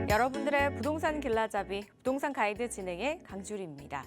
여러분들의 부동산 길라잡이, 부동산 가이드 진행의 강주리입니다.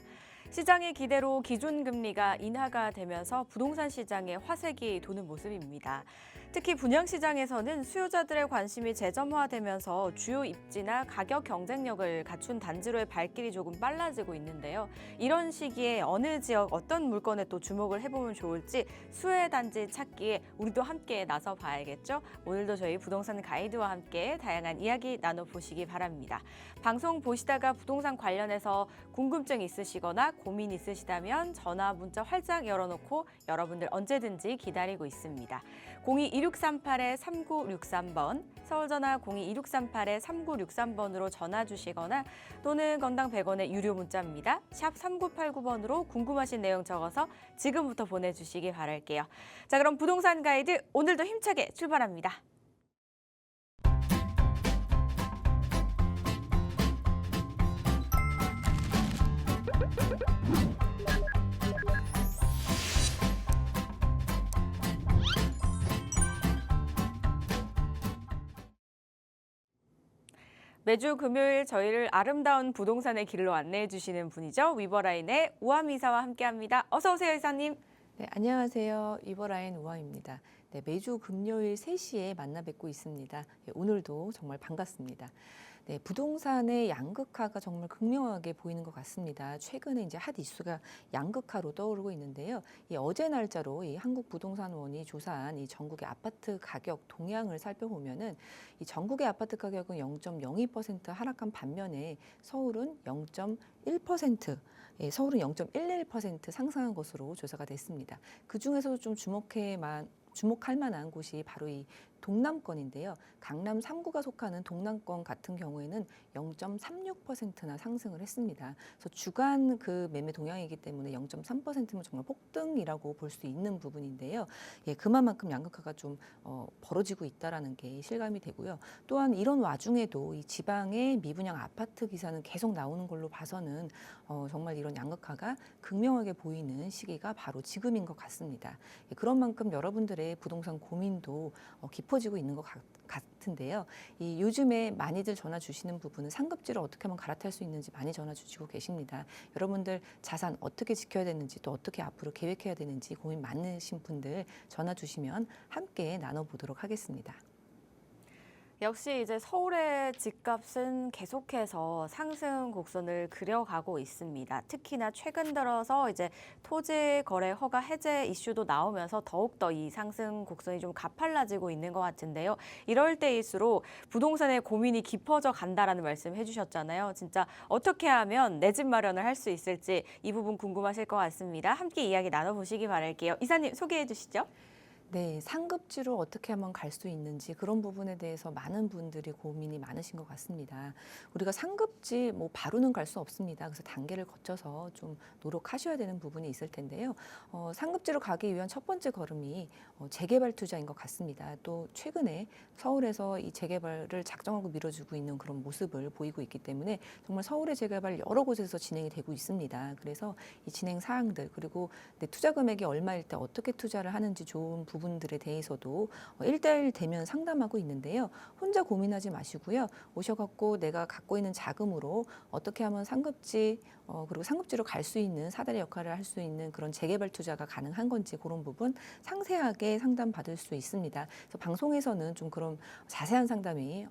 시장의 기대로 기준금리가 인하가 되면서 부동산 시장에 화색이 도는 모습입니다. 특히 분양시장에서는 수요자들의 관심이 재점화되면서 주요 입지나 가격 경쟁력을 갖춘 단지로의 발길이 조금 빨라지고 있는데요. 이런 시기에 어느 지역 어떤 물건에 또 주목을 해보면 좋을지 수혜 단지 찾기에 우리도 함께 나서 봐야겠죠. 오늘도 저희 부동산 가이드와 함께 다양한 이야기 나눠보시기 바랍니다. 방송 보시다가 부동산 관련해서 궁금증 있으시거나 고민 있으시다면 전화, 문자 활짝 열어놓고 여러분들 언제든지 기다리고 있습니다. 02-2638-3963번, 서울전화 02-2638-3963번으로 전화 주시거나 또는 건당 100원의 유료 문자입니다. 샵 3989번으로 궁금하신 내용 적어서 지금부터 보내주시기 바랄게요. 자, 그럼 부동산 가이드 오늘도 힘차게 출발합니다. 매주 금요일 저희를 아름다운 부동산의 길로 안내해 주시는 분이죠. 위버라인의 우암 이사와 함께합니다. 어서 오세요, 이사님. 네, 안녕하세요. 위버라인 우아입니다. 네, 매주 금요일 3시에 만나 뵙고 있습니다. 네, 오늘도 정말 반갑습니다. 네, 부동산의 양극화가 정말 극명하게 보이는 것 같습니다. 최근에 이제 핫 이슈가 양극화로 떠오르고 있는데요. 이 어제 날짜로 이 한국부동산원이 조사한 이 전국의 아파트 가격 동향을 살펴보면은 이 전국의 아파트 가격은 0.02% 하락한 반면에 서울은 0.1%, 서울은 0.11% 상승한 것으로 조사가 됐습니다. 그 중에서도 좀 주목할 만한 곳이 바로 이 동남권인데요. 강남 3구가 속하는 동남권 같은 경우에는 0.36%나 상승을 했습니다. 그래서 주간 그 매매 동향이기 때문에 0.3%면 정말 폭등이라고 볼 수 있는 부분인데요. 예, 그만큼 양극화가 좀 벌어지고 있다라는 게 실감이 되고요. 또한 이런 와중에도 이 지방의 미분양 아파트 기사는 계속 나오는 걸로 봐서는 정말 이런 양극화가 극명하게 보이는 시기가 바로 지금인 것 같습니다. 예, 그런 만큼 여러분들의 부동산 고민도 깊어지고 있는 것 같은데요. 이 요즘에 많이들 전화 주시는 부분은 상급지를 어떻게 하면 갈아탈 수 있는지 많이 전화 주시고 계십니다. 여러분들 자산 어떻게 지켜야 되는지 또 어떻게 앞으로 계획해야 되는지 고민 많으신 분들 전화 주시면 함께 나눠보도록 하겠습니다. 역시 이제 서울의 집값은 계속해서 상승 곡선을 그려가고 있습니다. 특히나 최근 들어서 이제 토지 거래 허가 해제 이슈도 나오면서 더욱더 이 상승 곡선이 좀 가팔라지고 있는 것 같은데요. 이럴 때일수록 부동산의 고민이 깊어져 간다라는 말씀 해주셨잖아요. 진짜 어떻게 하면 내 집 마련을 할 수 있을지 이 부분 궁금하실 것 같습니다. 함께 이야기 나눠보시기 바랄게요. 이사님 소개해 주시죠. 네, 상급지로 어떻게 하면 갈 수 있는지 그런 부분에 대해서 많은 분들이 고민이 많으신 것 같습니다. 우리가 상급지 바로는 갈 수 없습니다. 그래서 단계를 거쳐서 좀 노력하셔야 되는 부분이 있을 텐데요. 상급지로 가기 위한 첫 번째 걸음이 재개발 투자인 것 같습니다. 또 최근에 서울에서 이 재개발을 작정하고 밀어주고 있는 그런 모습을 보이고 있기 때문에 정말 서울의 재개발 여러 곳에서 진행이 되고 있습니다. 그래서 이 진행 사항들 그리고 투자 금액이 얼마일 때 어떻게 투자를 하는지 좋은 부분들에 대해서도 1대1 대면 상담하고 있는데요. 혼자 고민하지 마시고요. 오셔갖고 내가 갖고 있는 자금으로 어떻게 하면 상급지 그리고 상급지로 갈 수 있는 사다리 역할을 할 수 있는 그런 재개발 투자가 가능한 건지 그런 부분 상세하게 상담받을 수 있습니다. 그래서 방송에서는 좀 그런 자세한 상담이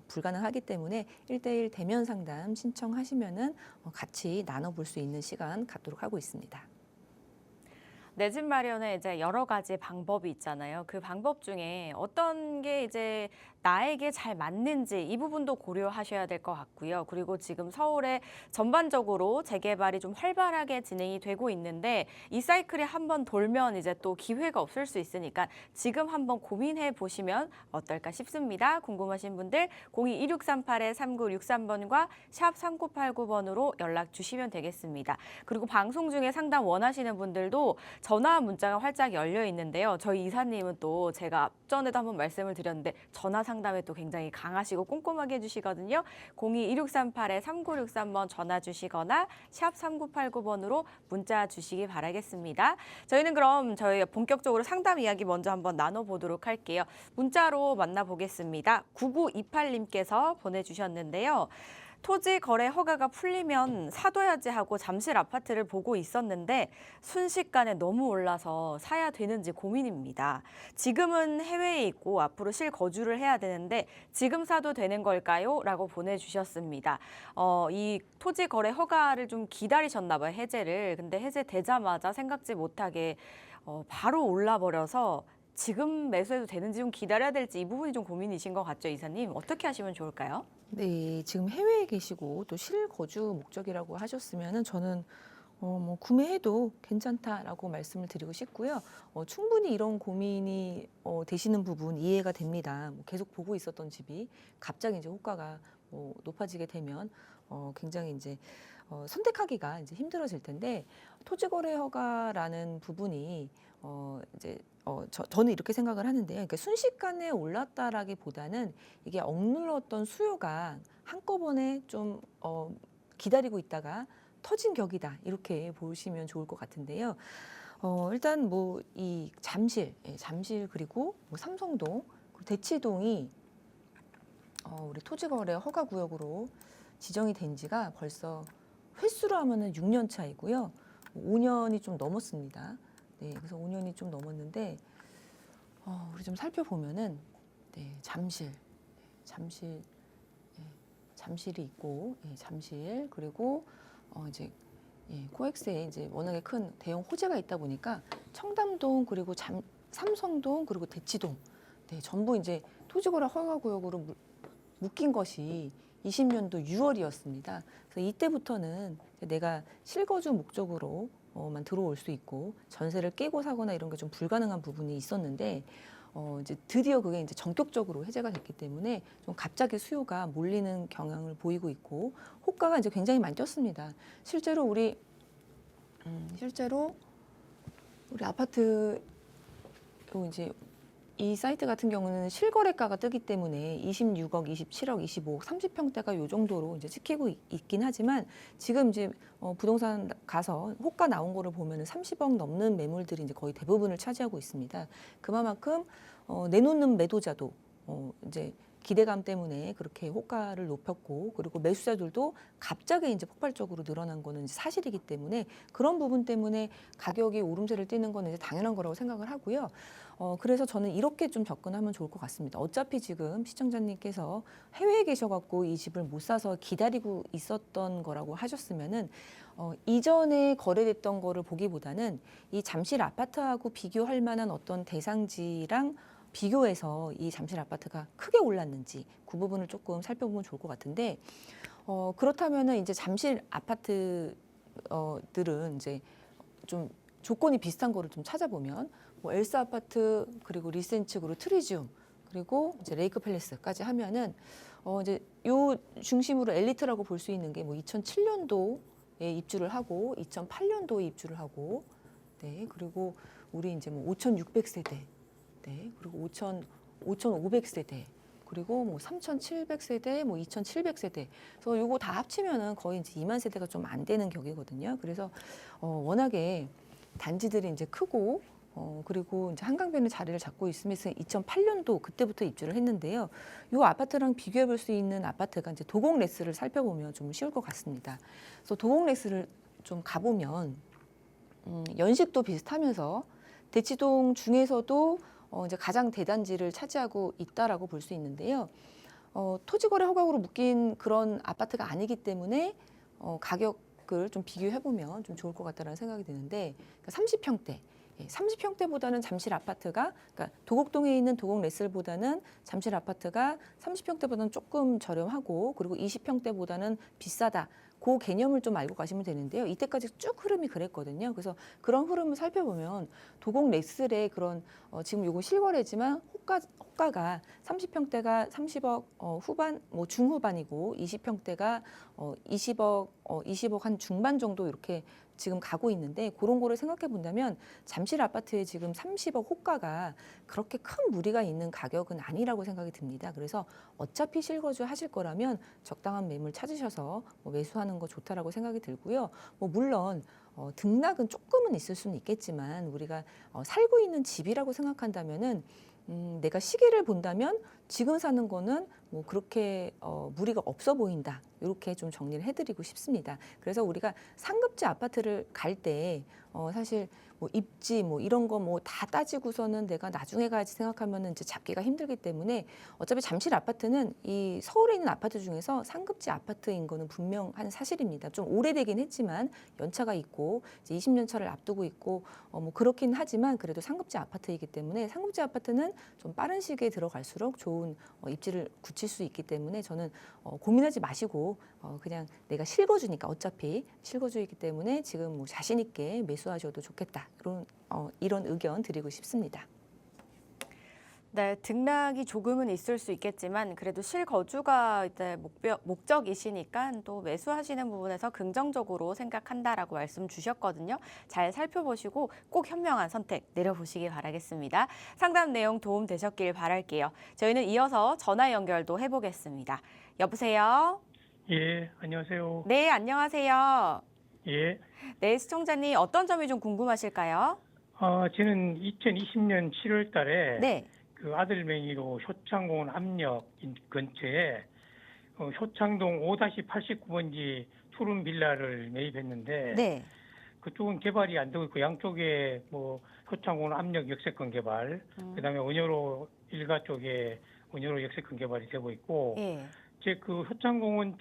불가능하기 때문에 1대1 대면 상담 신청하시면은 같이 나눠볼 수 있는 시간 갖도록 하고 있습니다. 내 집 마련에 이제 여러 가지 방법이 있잖아요. 그 방법 중에 어떤 게 이제 나에게 잘 맞는지 이 부분도 고려하셔야 될 것 같고요. 그리고 지금 서울에 전반적으로 재개발이 좀 활발하게 진행이 되고 있는데 이 사이클이 한번 돌면 이제 또 기회가 없을 수 있으니까 지금 한번 고민해 보시면 어떨까 싶습니다. 궁금하신 분들 02-2638-3963번과 샵 3989번으로 연락 주시면 되겠습니다. 그리고 방송 중에 상담 원하시는 분들도 전화 문자가 활짝 열려 있는데요. 저희 이사님은 또 제가 앞전에도 한번 말씀을 드렸는데 전화 상담 상담에 또 굉장히 강하시고 꼼꼼하게 해주시거든요. 02-2638-3963번 전화 주시거나 샵 3989번으로 문자 주시기 바라겠습니다. 저희는 그럼 저희 본격적으로 상담 이야기 먼저 한번 나눠보도록 할게요. 문자로 만나보겠습니다. 9928님께서 보내주셨는데요. 토지 거래 허가가 풀리면 사둬야지 하고 잠실 아파트를 보고 있었는데 순식간에 너무 올라서 사야 되는지 고민입니다. 지금은 해외에 있고 앞으로 실거주를 해야 되는데 지금 사도 되는 걸까요? 라고 보내주셨습니다. 이 토지 거래 허가를 좀 기다리셨나 봐요, 해제를. 근데 해제되자마자 생각지 못하게 바로 올라버려서 지금 매수해도 되는지 좀 기다려야 될지 이 부분이 좀 고민이신 것 같죠, 이사님? 어떻게 하시면 좋을까요? 네, 지금 해외에 계시고 또 실거주 목적이라고 하셨으면은 저는 뭐 구매해도 괜찮다라고 말씀을 드리고 싶고요. 충분히 이런 고민이 되시는 부분 이해가 됩니다. 뭐 계속 보고 있었던 집이 갑자기 이제 호가가 높아지게 되면 굉장히 이제 선택하기가 이제 힘들어질 텐데 토지거래 허가라는 부분이 이제 저는 이렇게 생각을 하는데요. 그러니까 순식간에 올랐다라기보다는 이게 억눌렀던 수요가 한꺼번에 좀 기다리고 있다가 터진 격이다 이렇게 보시면 좋을 것 같은데요. 일단 뭐 이 잠실 그리고 뭐 삼성동 그리고 대치동이 우리 토지거래 허가구역으로 지정이 된 지가 벌써 횟수로 하면은 6년 차이고요. 5년이 좀 넘었습니다. 네, 그래서 5년이 좀 넘었는데 우리 좀 살펴보면은 네, 잠실이 있고 잠실 그리고 이제 코엑스에 이제 워낙에 큰 대형 호재가 있다 보니까 청담동 그리고 삼성동 그리고 대치동 네, 전부 이제 토지거래 허가구역으로 묶인 것이 20년도 6월이었습니다. 그래서 이때부터는 내가 실거주 목적으로만 들어올 수 있고 전세를 깨고 사거나 이런 게 좀 불가능한 부분이 있었는데 이제 드디어 그게 이제 전격적으로 해제가 됐기 때문에 좀 갑자기 수요가 몰리는 경향을 보이고 있고 호가가 이제 굉장히 많이 뛰었습니다. 실제로 우리 아파트 이제 이 사이트 같은 경우는 실거래가가 뜨기 때문에 26억, 27억, 25억, 30평대가 요 정도로 이제 찍히고 있긴 하지만 지금 이제 부동산 가서 호가 나온 거를 보면은 30억 넘는 매물들이 이제 거의 대부분을 차지하고 있습니다. 그만큼 내놓는 매도자도 이제 기대감 때문에 그렇게 호가를 높였고 그리고 매수자들도 갑자기 이제 폭발적으로 늘어난 거는 이제 사실이기 때문에 그런 부분 때문에 가격이 오름세를 띠는 거는 이제 당연한 거라고 생각을 하고요. 그래서 저는 이렇게 좀 접근하면 좋을 것 같습니다. 어차피 지금 시청자님께서 해외에 계셔갖고 이 집을 못 사서 기다리고 있었던 거라고 하셨으면은 이전에 거래됐던 거를 보기보다는 이 잠실 아파트하고 비교할 만한 어떤 대상지랑 비교해서 이 잠실 아파트가 크게 올랐는지 그 부분을 조금 살펴보면 좋을 것 같은데 그렇다면은 이제 잠실 아파트들은 이제 좀 조건이 비슷한 거를 좀 찾아보면 뭐 엘사 아파트 그리고 리센츠 그리고 트리지움 그리고 이제 레이크 팰리스까지 하면은 이제 요 중심으로 엘리트라고 볼 수 있는 게 뭐 2007년도에 입주를 하고 2008년도에 입주를 하고 네 그리고 우리 이제 뭐 5,600세대 네, 그리고 5,500세대, 그리고 뭐 3,700세대, 뭐 2,700세대. 그래서 요거 다 합치면은 거의 이제 2만 세대가 좀 안 되는 격이거든요. 그래서 워낙에 단지들이 이제 크고 그리고 이제 한강변에 자리를 잡고 있으면서 2008년도 그때부터 입주를 했는데요. 요 아파트랑 비교해 볼 수 있는 아파트가 이제 도곡레스를 살펴보면 좀 쉬울 것 같습니다. 그래서 도곡레스를 좀 가보면 연식도 비슷하면서 대치동 중에서도 이제 가장 대단지를 차지하고 있다라고 볼 수 있는데요. 토지거래 허가구로 묶인 그런 아파트가 아니기 때문에 가격을 좀 비교해 보면 좀 좋을 것 같다라는 생각이 드는데 그러니까 30평대. 30평대보다는 잠실 아파트가 그러니까 도곡동에 있는 도곡레슬보다는 잠실 아파트가 30평대보다는 조금 저렴하고 그리고 20평대보다는 비싸다. 그 개념을 좀 알고 가시면 되는데요. 이때까지 쭉 흐름이 그랬거든요. 그래서 그런 흐름을 살펴보면 도곡레슬의 그런 지금 요거 실거래지만 호가가 30평대가 30억 후반 뭐 중후반이고 20평대가 20억 한 중반 정도 이렇게 지금 가고 있는데 그런 거를 생각해 본다면 잠실 아파트에 지금 30억 호가가 그렇게 큰 무리가 있는 가격은 아니라고 생각이 듭니다. 그래서 어차피 실거주 하실 거라면 적당한 매물 찾으셔서 뭐 매수하는 거 좋다라고 생각이 들고요. 뭐 물론 등락은 조금은 있을 수는 있겠지만 우리가 살고 있는 집이라고 생각한다면은 내가 시기를 본다면 지금 사는 거는 뭐 그렇게 무리가 없어 보인다. 이렇게 좀 정리를 해드리고 싶습니다. 그래서 우리가 상급지 아파트를 갈 때 사실 뭐 입지 뭐 이런 거 뭐 다 따지고서는 내가 나중에 가야지 생각하면은 이제 잡기가 힘들기 때문에 어차피 잠실 아파트는 이 서울에 있는 아파트 중에서 상급지 아파트인 거는 분명한 사실입니다. 좀 오래되긴 했지만 연차가 있고 이제 20년 차를 앞두고 있고 뭐 그렇긴 하지만 그래도 상급지 아파트이기 때문에 상급지 아파트는 좀 빠른 시기에 들어갈수록 좋은 입지를 굳힐 수 있기 때문에 저는 고민하지 마시고 그냥 내가 실거주니까 어차피 실거주이기 때문에 지금 뭐 자신 있게 매수하셔도 좋겠다. 이런 의견 드리고 싶습니다. 네, 등락이 조금은 있을 수 있겠지만 그래도 실거주가 이제 목적이시니까 또 매수하시는 부분에서 긍정적으로 생각한다라고 말씀 주셨거든요. 잘 살펴보시고 꼭 현명한 선택 내려보시기 바라겠습니다. 상담 내용 도움 되셨길 바랄게요. 저희는 이어서 전화 연결도 해보겠습니다. 여보세요? 예, 안녕하세요. 네, 안녕하세요. 예, 네, 시청자님 어떤 점이 좀 궁금하실까요? 저는 2020년 7월 달에 네, 그 아들 명의로 효창공원 압력 근처에 효창동 5-89번지 투룸 빌라를 매입했는데 네, 그쪽은 개발이 안 되고 있고 양쪽에 뭐 효창공원 압력 역세권 개발, 그다음에 원효로 일가 쪽에 원효로 역세권 개발이 되고 있고 예, 제 그 효창공원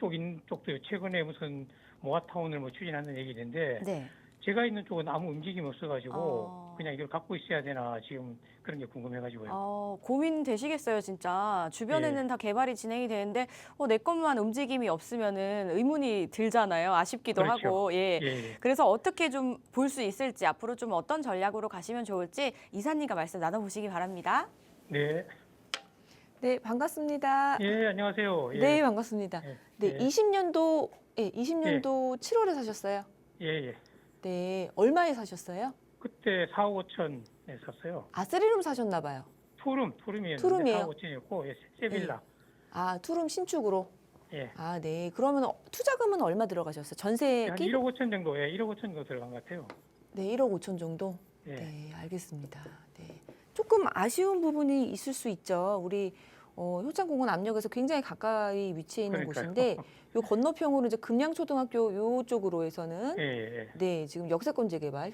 쪽도 최근에 무슨 모아타운을 뭐 추진하는 얘기 있는데 네. 제가 있는 쪽은 아무 움직임이 없어가지고 어. 그냥 이걸 갖고 있어야 되나 지금 그런 게 궁금해가지고요. 고민되시겠어요, 진짜. 주변에는 예. 다 개발이 진행이 되는데, 내 것만 움직임이 없으면은 의문이 들잖아요. 아쉽기도 그렇죠. 하고, 예. 예, 예. 그래서 어떻게 좀 볼 수 있을지, 앞으로 좀 어떤 전략으로 가시면 좋을지 이사님과 말씀 나눠보시기 바랍니다. 네. 네, 반갑습니다. 예, 안녕하세요. 예. 네, 반갑습니다. 예. 네, 예. 20년도 7월에 사셨어요? 예, 예. 네, 얼마에 사셨어요? 그때 4억 5천에 샀어요. 아, 쓰리룸 사셨나 봐요. 투룸이었는데 투룸이에요? 4억 5천이었고, 예, 세빌라. 아, 투룸 신축으로. 예. 아, 네. 그러면 투자금은 얼마 들어가셨어요? 전세 한 끼고? 1억 5천 정도, 예, 1억 5천 정도 들어간 것 같아요. 네, 1억 5천 정도. 예. 네, 알겠습니다. 네. 조금 아쉬운 부분이 있을 수 있죠. 우리 효창공원 압력에서 굉장히 가까이 위치해 있는 그러니까요. 곳인데 요 건너편으로 이제 금양초등학교 요 쪽으로 해서는 예, 예, 네, 지금 역세권 재개발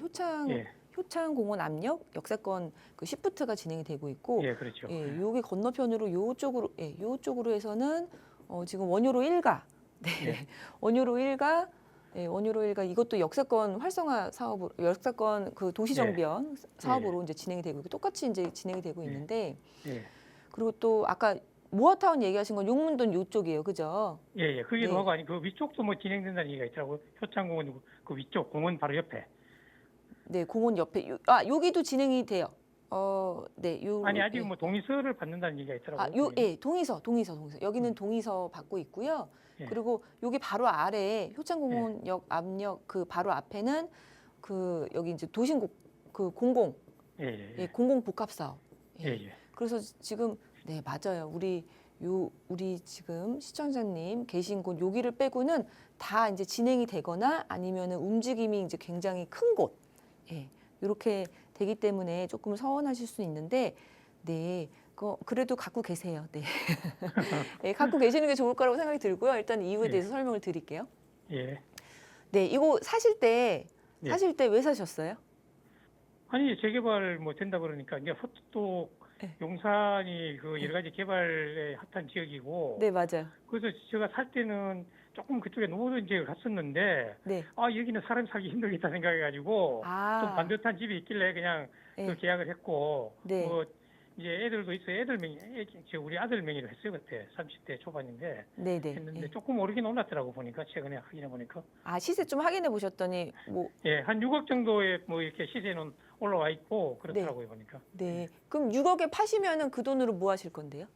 예. 효창공원 압력 역세권 그 시프트가 진행이 되고 있고 예, 그렇죠. 예, 요게 건너편으로 요쪽으로 해서는 지금 원효로 1가 네. 예. 원효로 1가 예, 원효로 1가 이것도 역세권 활성화 사업으로 역세권 그 도시 정비원 사업으로 이제 진행이 되고 있고 똑같이 이제 진행이 되고 있는데 예. 그리고 또 아까 모아타운 얘기하신 건 용문동 요쪽이에요. 그죠? 예, 예. 그게 네. 뭐가 아니 그 위쪽도 뭐 진행된다는 얘기가 있더라고요. 효창공원 그 위쪽 공원 바로 옆에. 네, 공원 옆에 여기도 진행이 돼요. 네, 아니 아직 예. 뭐 동의서를 받는다는 얘기가 있더라고요. 동의서. 여기는 동의서 받고 있고요. 예. 그리고 여기 바로 아래 효창공원역 압력 그 바로 앞에는 그 여기 이제 도심국 그 공공 예, 예, 예, 예. 공공 복합 사업. 예, 예. 그래서 지금 네, 맞아요. 우리 지금 시청자님 계신 곳 여기를 빼고는 다 이제 진행이 되거나 아니면은 움직임이 이제 굉장히 큰 곳. 예. 이렇게 되기 때문에 조금 서운하실 수 있는데 네. 그래도 갖고 계세요. 네. 네, 갖고 계시는 게 좋을 거라고 생각이 들고요. 일단 이유에 예. 대해서 설명을 드릴게요. 예. 네, 이거 사실 때 예. 왜 사셨어요? 아니 재개발 뭐 된다 그러니까 이제 또 네. 용산이 그 여러 가지 개발의 핫한 지역이고. 네, 맞아요. 그래서 제가 살 때는 조금 그쪽에 노후된 지역을 갔었는데 네. 여기는 사람 살기 힘들겠다 생각해가지고 좀 반듯한 집이 있길래 그냥 네. 그 계약을 했고 네. 뭐 이제 애들도 있어요. 우리 아들 명의로 했어요 그때 30대 초반인데 네, 네. 했는데 네. 조금 오르긴 올랐더라고 보니까 최근에 확인해 보니까 시세 좀 확인해 보셨더니 뭐 한 6억 정도의 뭐 이렇게 시세는 올라와 있고 그렇더라고요 보니까. 네. 그럼 6억에 파시면은 그 돈으로 뭐 하실 건데요?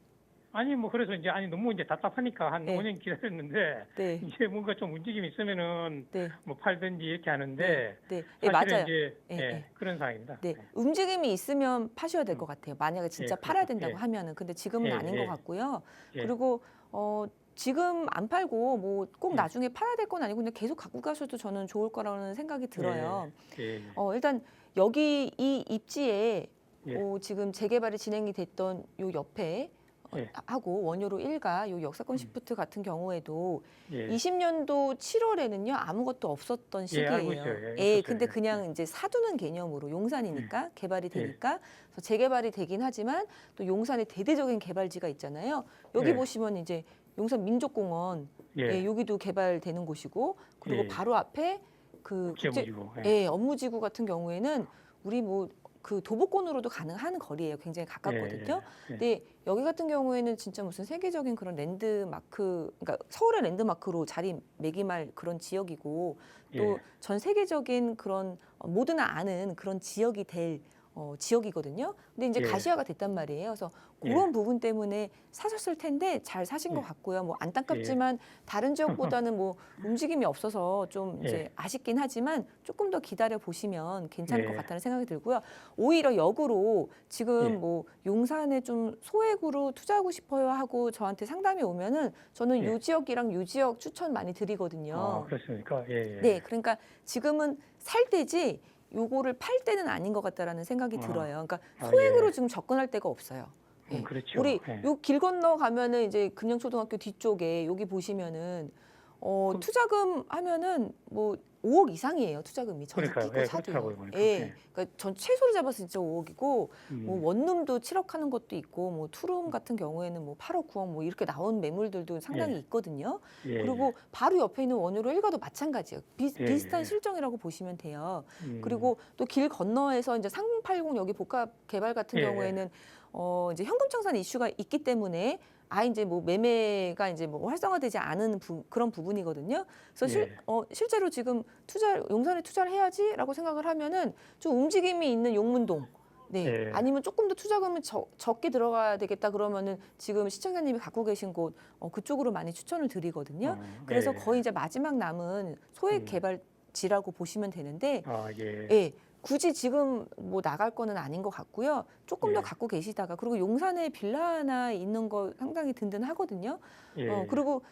아니 뭐 그래서 이제 아니 너무 이제 답답하니까 한 네. 5년 기다렸는데 네. 이제 뭔가 좀 움직임이 있으면은 네. 뭐 팔든지 이렇게 하는데 네. 사실은 맞아요. 이제 예, 예. 그런 상황입니다. 네, 움직임이 있으면 파셔야 될 것 같아요. 만약에 진짜 예, 팔아야 그렇죠. 된다고 예. 하면은. 근데 지금은 예, 아닌 예. 것 같고요. 예. 그리고 지금 안 팔고 뭐 꼭 예. 나중에 팔아야 될 건 아니고 그냥 계속 갖고 가셔도 저는 좋을 거라는 생각이 들어요. 예. 일단 여기 이 입지에 예. 지금 재개발이 진행이 됐던 요 옆에 예. 하고 원효로 1가 요 역사권 시프트 같은 경우에도 예. 20년도 7월에는요 아무것도 없었던 시기예요. 알고 있어요. 예, 예, 없었어요. 근데 예. 그냥 이제 사두는 개념으로 용산이니까 개발이 되니까 그래서 재개발이 되긴 하지만 또 용산에 대대적인 개발지가 있잖아요. 여기 예. 보시면 이제 용산 민족공원 예. 여기도 개발되는 곳이고 그리고 예. 바로 앞에 그 국제무지고. 업무지구 같은 경우에는 우리 뭐 그 도보권으로도 가능한 거리예요. 굉장히 가깝거든요. 예. 근데 여기 같은 경우에는 진짜 무슨 세계적인 그런 랜드마크, 그러니까 서울의 랜드마크로 자리매김할 그런 지역이고 또 전 세계적인 그런 모두나 아는 그런 지역이 될 지역이거든요. 근데 이제 예. 가시화가 됐단 말이에요. 그래서 그런 부분 때문에 사셨을 텐데 잘 사신 것 같고요. 뭐 안타깝지만 다른 지역보다는 뭐 움직임이 없어서 좀 이제 아쉽긴 하지만 조금 더 기다려 보시면 괜찮을 것 같다는 생각이 들고요. 오히려 역으로 지금 뭐 용산에 좀 소액으로 투자하고 싶어요 하고 저한테 상담이 오면은 저는 요 지역이랑 요 지역 추천 많이 드리거든요. 그렇습니까? 예. 네, 그러니까 지금은 살 때지 요거를 팔 때는 아닌 것 같다라는 생각이 들어요. 그러니까 소액으로 지금 접근할 데가 없어요. 예. 그렇죠. 우리 요 길 건너 가면은 이제 금양초등학교 뒤쪽에 여기 보시면은 투자금 하면은 뭐 5억 이상이에요. 투자금이 전세 그러니까요. 끼고 예, 사도요. 그렇더라고요, 보니까. 예. 그러니까 전 최소로 잡아서 진짜 5억이고 뭐 음. 원룸도 7억 하는 것도 있고 뭐 투룸 같은 경우에는 뭐 8억, 9억 뭐 이렇게 나온 매물들도 상당히 있거든요. 예. 그리고 바로 옆에 있는 원효로 1가도 마찬가지예요. 비슷한 예. 실정이라고 보시면 돼요. 음. 그리고 또 길 건너에서 이제 3080 여기 복합 개발 같은 경우에는 이제 현금 청산 이슈가 있기 때문에 이제 뭐 매매가 이제 뭐 활성화되지 않은 그런 부분이거든요. 그래서 실제로 지금 용산에 투자를 해야지라고 생각을 하면은 좀 움직임이 있는 용문동. 네. 아니면 조금 더 투자금을 적게 들어가야 되겠다 그러면은 지금 시청자님이 갖고 계신 곳 그쪽으로 많이 추천을 드리거든요. 그래서 거의 이제 마지막 남은 소액 개발지라고 보시면 되는데 굳이 지금 뭐 나갈 거는 아닌 것 같고요. 조금 더 갖고 계시다가 그리고 용산에 빌라 하나 있는 거 상당히 든든하거든요. 그리고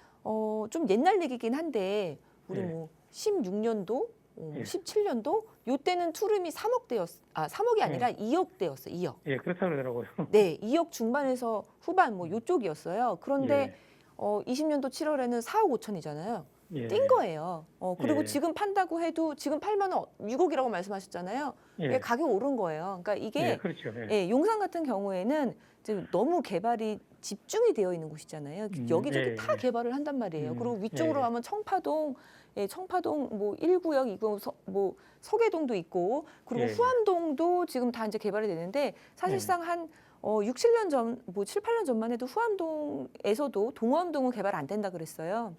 좀 옛날 얘기긴 한데 우리 뭐 16년도 17년도 요때는 투룸이 3억이 아니라 2억대였어요. 2억. 예, 그렇다 그러더라고요. 네, 2억 중반에서 후반 뭐 요쪽이었어요. 그런데 20년도 7월에는 4억 5천이잖아요. 뛴 거예요. 그리고 지금 판다고 해도 지금 팔면은 6억이라고 말씀하셨잖아요. 이게 가격 오른 거예요. 그러니까 이게 그렇죠. 용산 같은 경우에는 지금 너무 개발이 집중이 되어 있는 곳이잖아요. 여기저기 다 개발을 한단 말이에요. 그리고 위쪽으로 가면 청파동 뭐 1구역, 2구역 뭐 서계동도 있고 그리고 후암동도 지금 다 이제 개발이 되는데 사실상 한 6, 7년 전, 뭐 7, 8년 전만 해도 후암동에서도 동호암동은 개발 안 된다 그랬어요.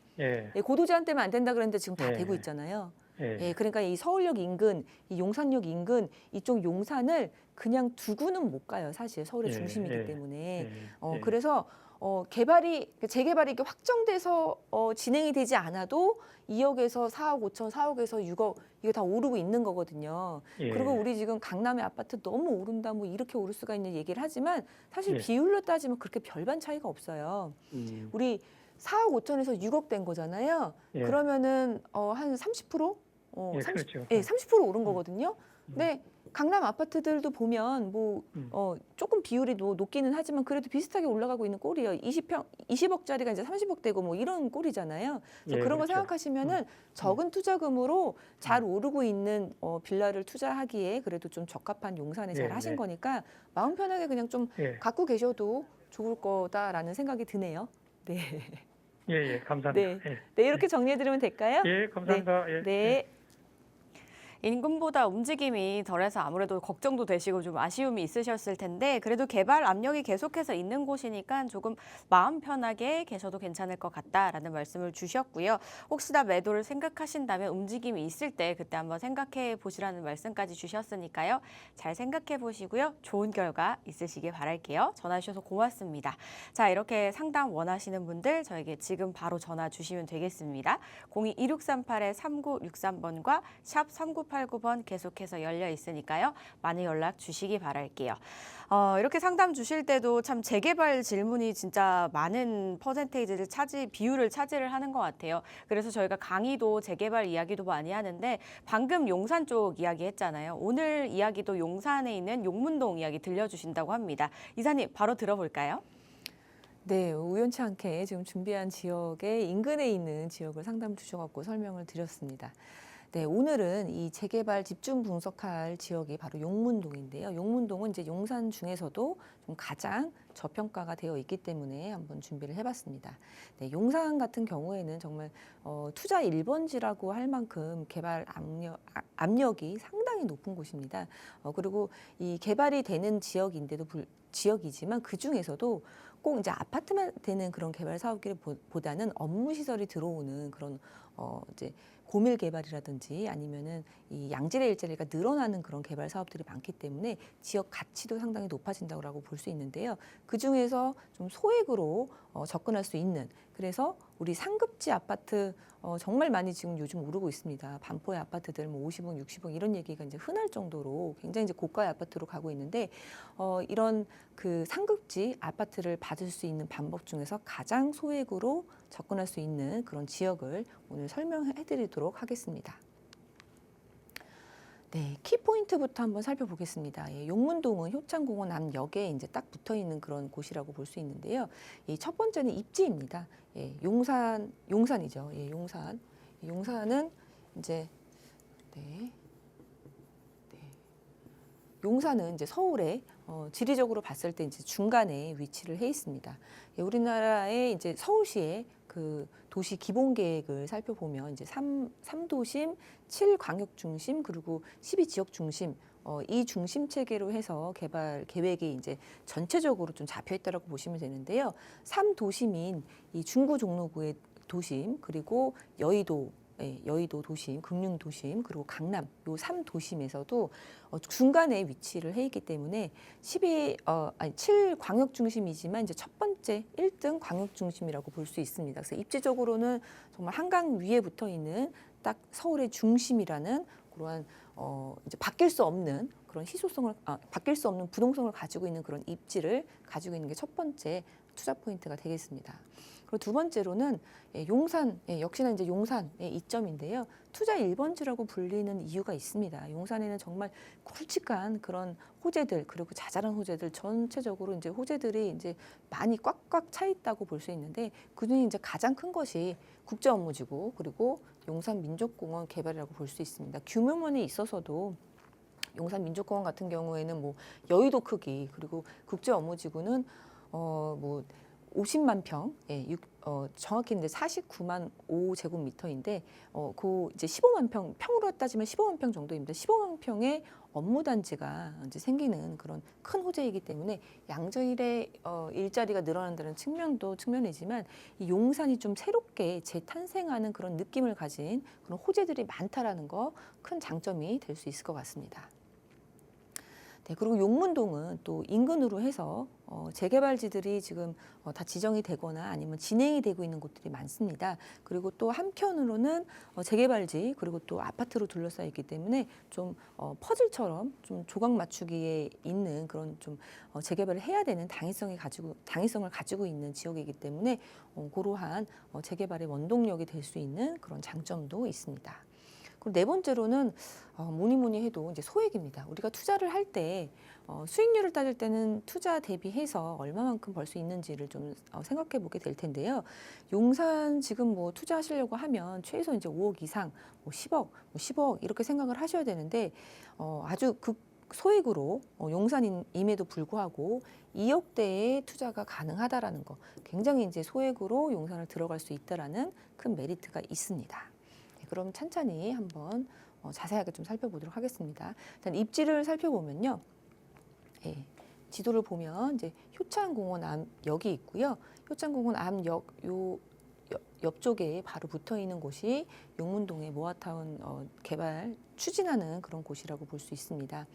고도 제한 때문에 안 된다 그랬는데 지금 다 되고 있잖아요. 그러니까 이 서울역 인근, 이 용산역 인근 이쪽 용산을 그냥 두고는 못 가요. 사실 서울의 중심이기 때문에. 그래서 재개발이 이렇게 확정돼서 진행이 되지 않아도 2억에서 4억 5천, 4억에서 6억 이게 다 오르고 있는 거거든요. 그리고 우리 지금 강남의 아파트 너무 오른다, 뭐 이렇게 오를 수가 있는 얘기를 하지만 사실 비율로 따지면 그렇게 별반 차이가 없어요. 우리 4억 5천에서 6억 된 거잖아요. 그러면은 한 30%? 그렇죠. 30% 오른 거거든요. 근데 강남 아파트들도 보면 뭐 조금 비율이 높기는 하지만 그래도 비슷하게 올라가고 있는 꼴이에요. 20억짜리가 이제 30억 되고 뭐 이런 꼴이잖아요. 그래서 그런 거 생각하시면은 적은 투자금으로 잘 오르고 있는 빌라를 투자하기에 그래도 좀 적합한 용산에 잘 하신 거니까 마음 편하게 그냥 좀 갖고 계셔도 좋을 거다라는 생각이 드네요. 네. 감사합니다. 네, 이렇게 정리해 드리면 될까요? 감사합니다. 네. 인근보다 움직임이 덜해서 아무래도 걱정도 되시고 좀 아쉬움이 있으셨을 텐데 그래도 개발 압력이 계속해서 있는 곳이니까 조금 마음 편하게 계셔도 괜찮을 것 같다라는 말씀을 주셨고요. 혹시나 매도를 생각하신다면 움직임이 있을 때 그때 한번 생각해 보시라는 말씀까지 주셨으니까요. 잘 생각해 보시고요. 좋은 결과 있으시길 바랄게요. 전화 주셔서 고맙습니다. 자, 이렇게 상담 원하시는 분들 저에게 지금 바로 전화 주시면 되겠습니다. 02-2638-3963번과 샵 3989번 계속해서 열려 있으니까요. 많은 연락 주시기 바랄게요. 이렇게 상담 주실 때도 참 재개발 질문이 진짜 많은 비율을 차지를 하는 것 같아요. 그래서 저희가 강의도 재개발 이야기도 많이 하는데 방금 용산 쪽 이야기 했잖아요. 오늘 이야기도 용산에 있는 용문동 이야기 들려주신다고 합니다. 이사님 바로 들어볼까요? 네, 우연치 않게 지금 준비한 지역의 인근에 있는 지역을 상담 주셔갖고 설명을 드렸습니다. 네, 오늘은 이 재개발 집중 분석할 지역이 바로 용문동인데요. 용문동은 이제 용산 중에서도 좀 가장 저평가가 되어 있기 때문에 한번 준비를 해봤습니다. 네, 용산 같은 경우에는 정말 투자 1번지라고 할 만큼 개발 압력이 상당히 높은 곳입니다. 그리고 이 개발이 되는 지역이지만 그 중에서도 꼭 이제 아파트만 되는 그런 개발 사업기보다는 업무 시설이 들어오는 그런 이제 고밀 개발이라든지 아니면은 이 양질의 일자리가 늘어나는 그런 개발 사업들이 많기 때문에 지역 가치도 상당히 높아진다고 볼 수 있는데요. 그 중에서 좀 소액으로 접근할 수 있는, 그래서 우리 상급지 아파트 정말 많이 지금 요즘 오르고 있습니다. 반포의 아파트들 뭐 50억, 60억 이런 얘기가 이제 흔할 정도로 굉장히 이제 고가의 아파트로 가고 있는데 이런 그 상급지 아파트를 받을 수 있는 방법 중에서 가장 소액으로 접근할 수 있는 그런 지역을 오늘 설명해드리도록 하겠습니다. 네, 키포인트부터 한번 살펴보겠습니다. 예, 용문동은 효창공원 앞역에 이제 딱 붙어 있는 그런 곳이라고 볼 수 있는데요. 이 첫 번째는 입지입니다. 예, 용산이죠. 예, 용산은 이제 용산은 이제 서울에 지리적으로 봤을 때 이제 중간에 위치를 해 있습니다. 예, 우리나라의 이제 서울시의 그 도시 기본 계획을 살펴보면 이제 3도심, 7광역 중심, 그리고 12지역 중심, 이 중심 체계로 해서 개발 계획이 이제 전체적으로 좀 잡혀 있다라고 보시면 되는데요. 3도심인 이 중구 종로구의 도심, 그리고 여의도 도심, 금융 도심, 그리고 강남 요 3도심에서도 중간에 위치를 해 있기 때문에 7 광역 중심이지만 이제 첫 번째 1등 광역 중심이라고 볼 수 있습니다. 그래서 입지적으로는 정말 한강 위에 붙어 있는 딱 서울의 중심이라는 그러한 이제 바뀔 수 없는 그런 바뀔 수 없는 부동성을 가지고 있는 그런 입지를 가지고 있는 게 첫 번째 투자 포인트가 되겠습니다. 그리고 두 번째로는 용산, 역시나 이제 용산의 이점인데요. 투자 1번지라고 불리는 이유가 있습니다. 용산에는 정말 굵직한 그런 호재들, 그리고 자잘한 호재들, 전체적으로 이제 호재들이 이제 많이 꽉꽉 차 있다고 볼 수 있는데, 그중에 이제 가장 큰 것이 국제업무지구, 그리고 용산 민족공원 개발이라고 볼 수 있습니다. 규모면에 있어서도 용산 민족공원 같은 경우에는 뭐 여의도 크기, 그리고 국제업무지구는 뭐 50만 평, 정확히 이제 49만 5제곱미터인데, 그 이제 15만 평으로 따지면 15만 평 정도입니다. 15만 평의 업무 단지가 이제 생기는 그런 큰 호재이기 때문에 양질의 일자리가 늘어난다는 측면이지만 이 용산이 좀 새롭게 재탄생하는 그런 느낌을 가진 그런 호재들이 많다라는 거 큰 장점이 될 수 있을 것 같습니다. 네, 그리고 용문동은 또 인근으로 해서 재개발지들이 지금 다 지정이 되거나 아니면 진행이 되고 있는 곳들이 많습니다. 그리고 또 한편으로는 재개발지, 그리고 또 아파트로 둘러싸여 있기 때문에 좀 퍼즐처럼 좀 조각 맞추기에 있는 그런 좀 재개발을 해야 되는 당위성을 가지고 있는 지역이기 때문에 그러한 재개발의 원동력이 될 수 있는 그런 장점도 있습니다. 그리고 네 번째로는 뭐니 해도 이제 소액입니다. 우리가 투자를 할 때 수익률을 따질 때는 투자 대비해서 얼마만큼 벌 수 있는지를 좀 생각해 보게 될 텐데요. 용산 지금 뭐 투자하시려고 하면 최소 이제 5억 이상, 뭐 10억 이렇게 생각을 하셔야 되는데 아주 소액으로 용산임에도 불구하고 2억대의 투자가 가능하다라는 거, 굉장히 이제 소액으로 용산을 들어갈 수 있다라는 큰 메리트가 있습니다. 그럼 찬찬히 한번 자세하게 좀 살펴보도록 하겠습니다. 일단 입지를 살펴보면요. 예, 지도를 보면 이제 효창공원 앞역이 있고요. 효창공원 앞역 요 옆쪽에 바로 붙어 있는 곳이 용문동의 모아타운 개발 추진하는 그런 곳이라고 볼 수 있습니다.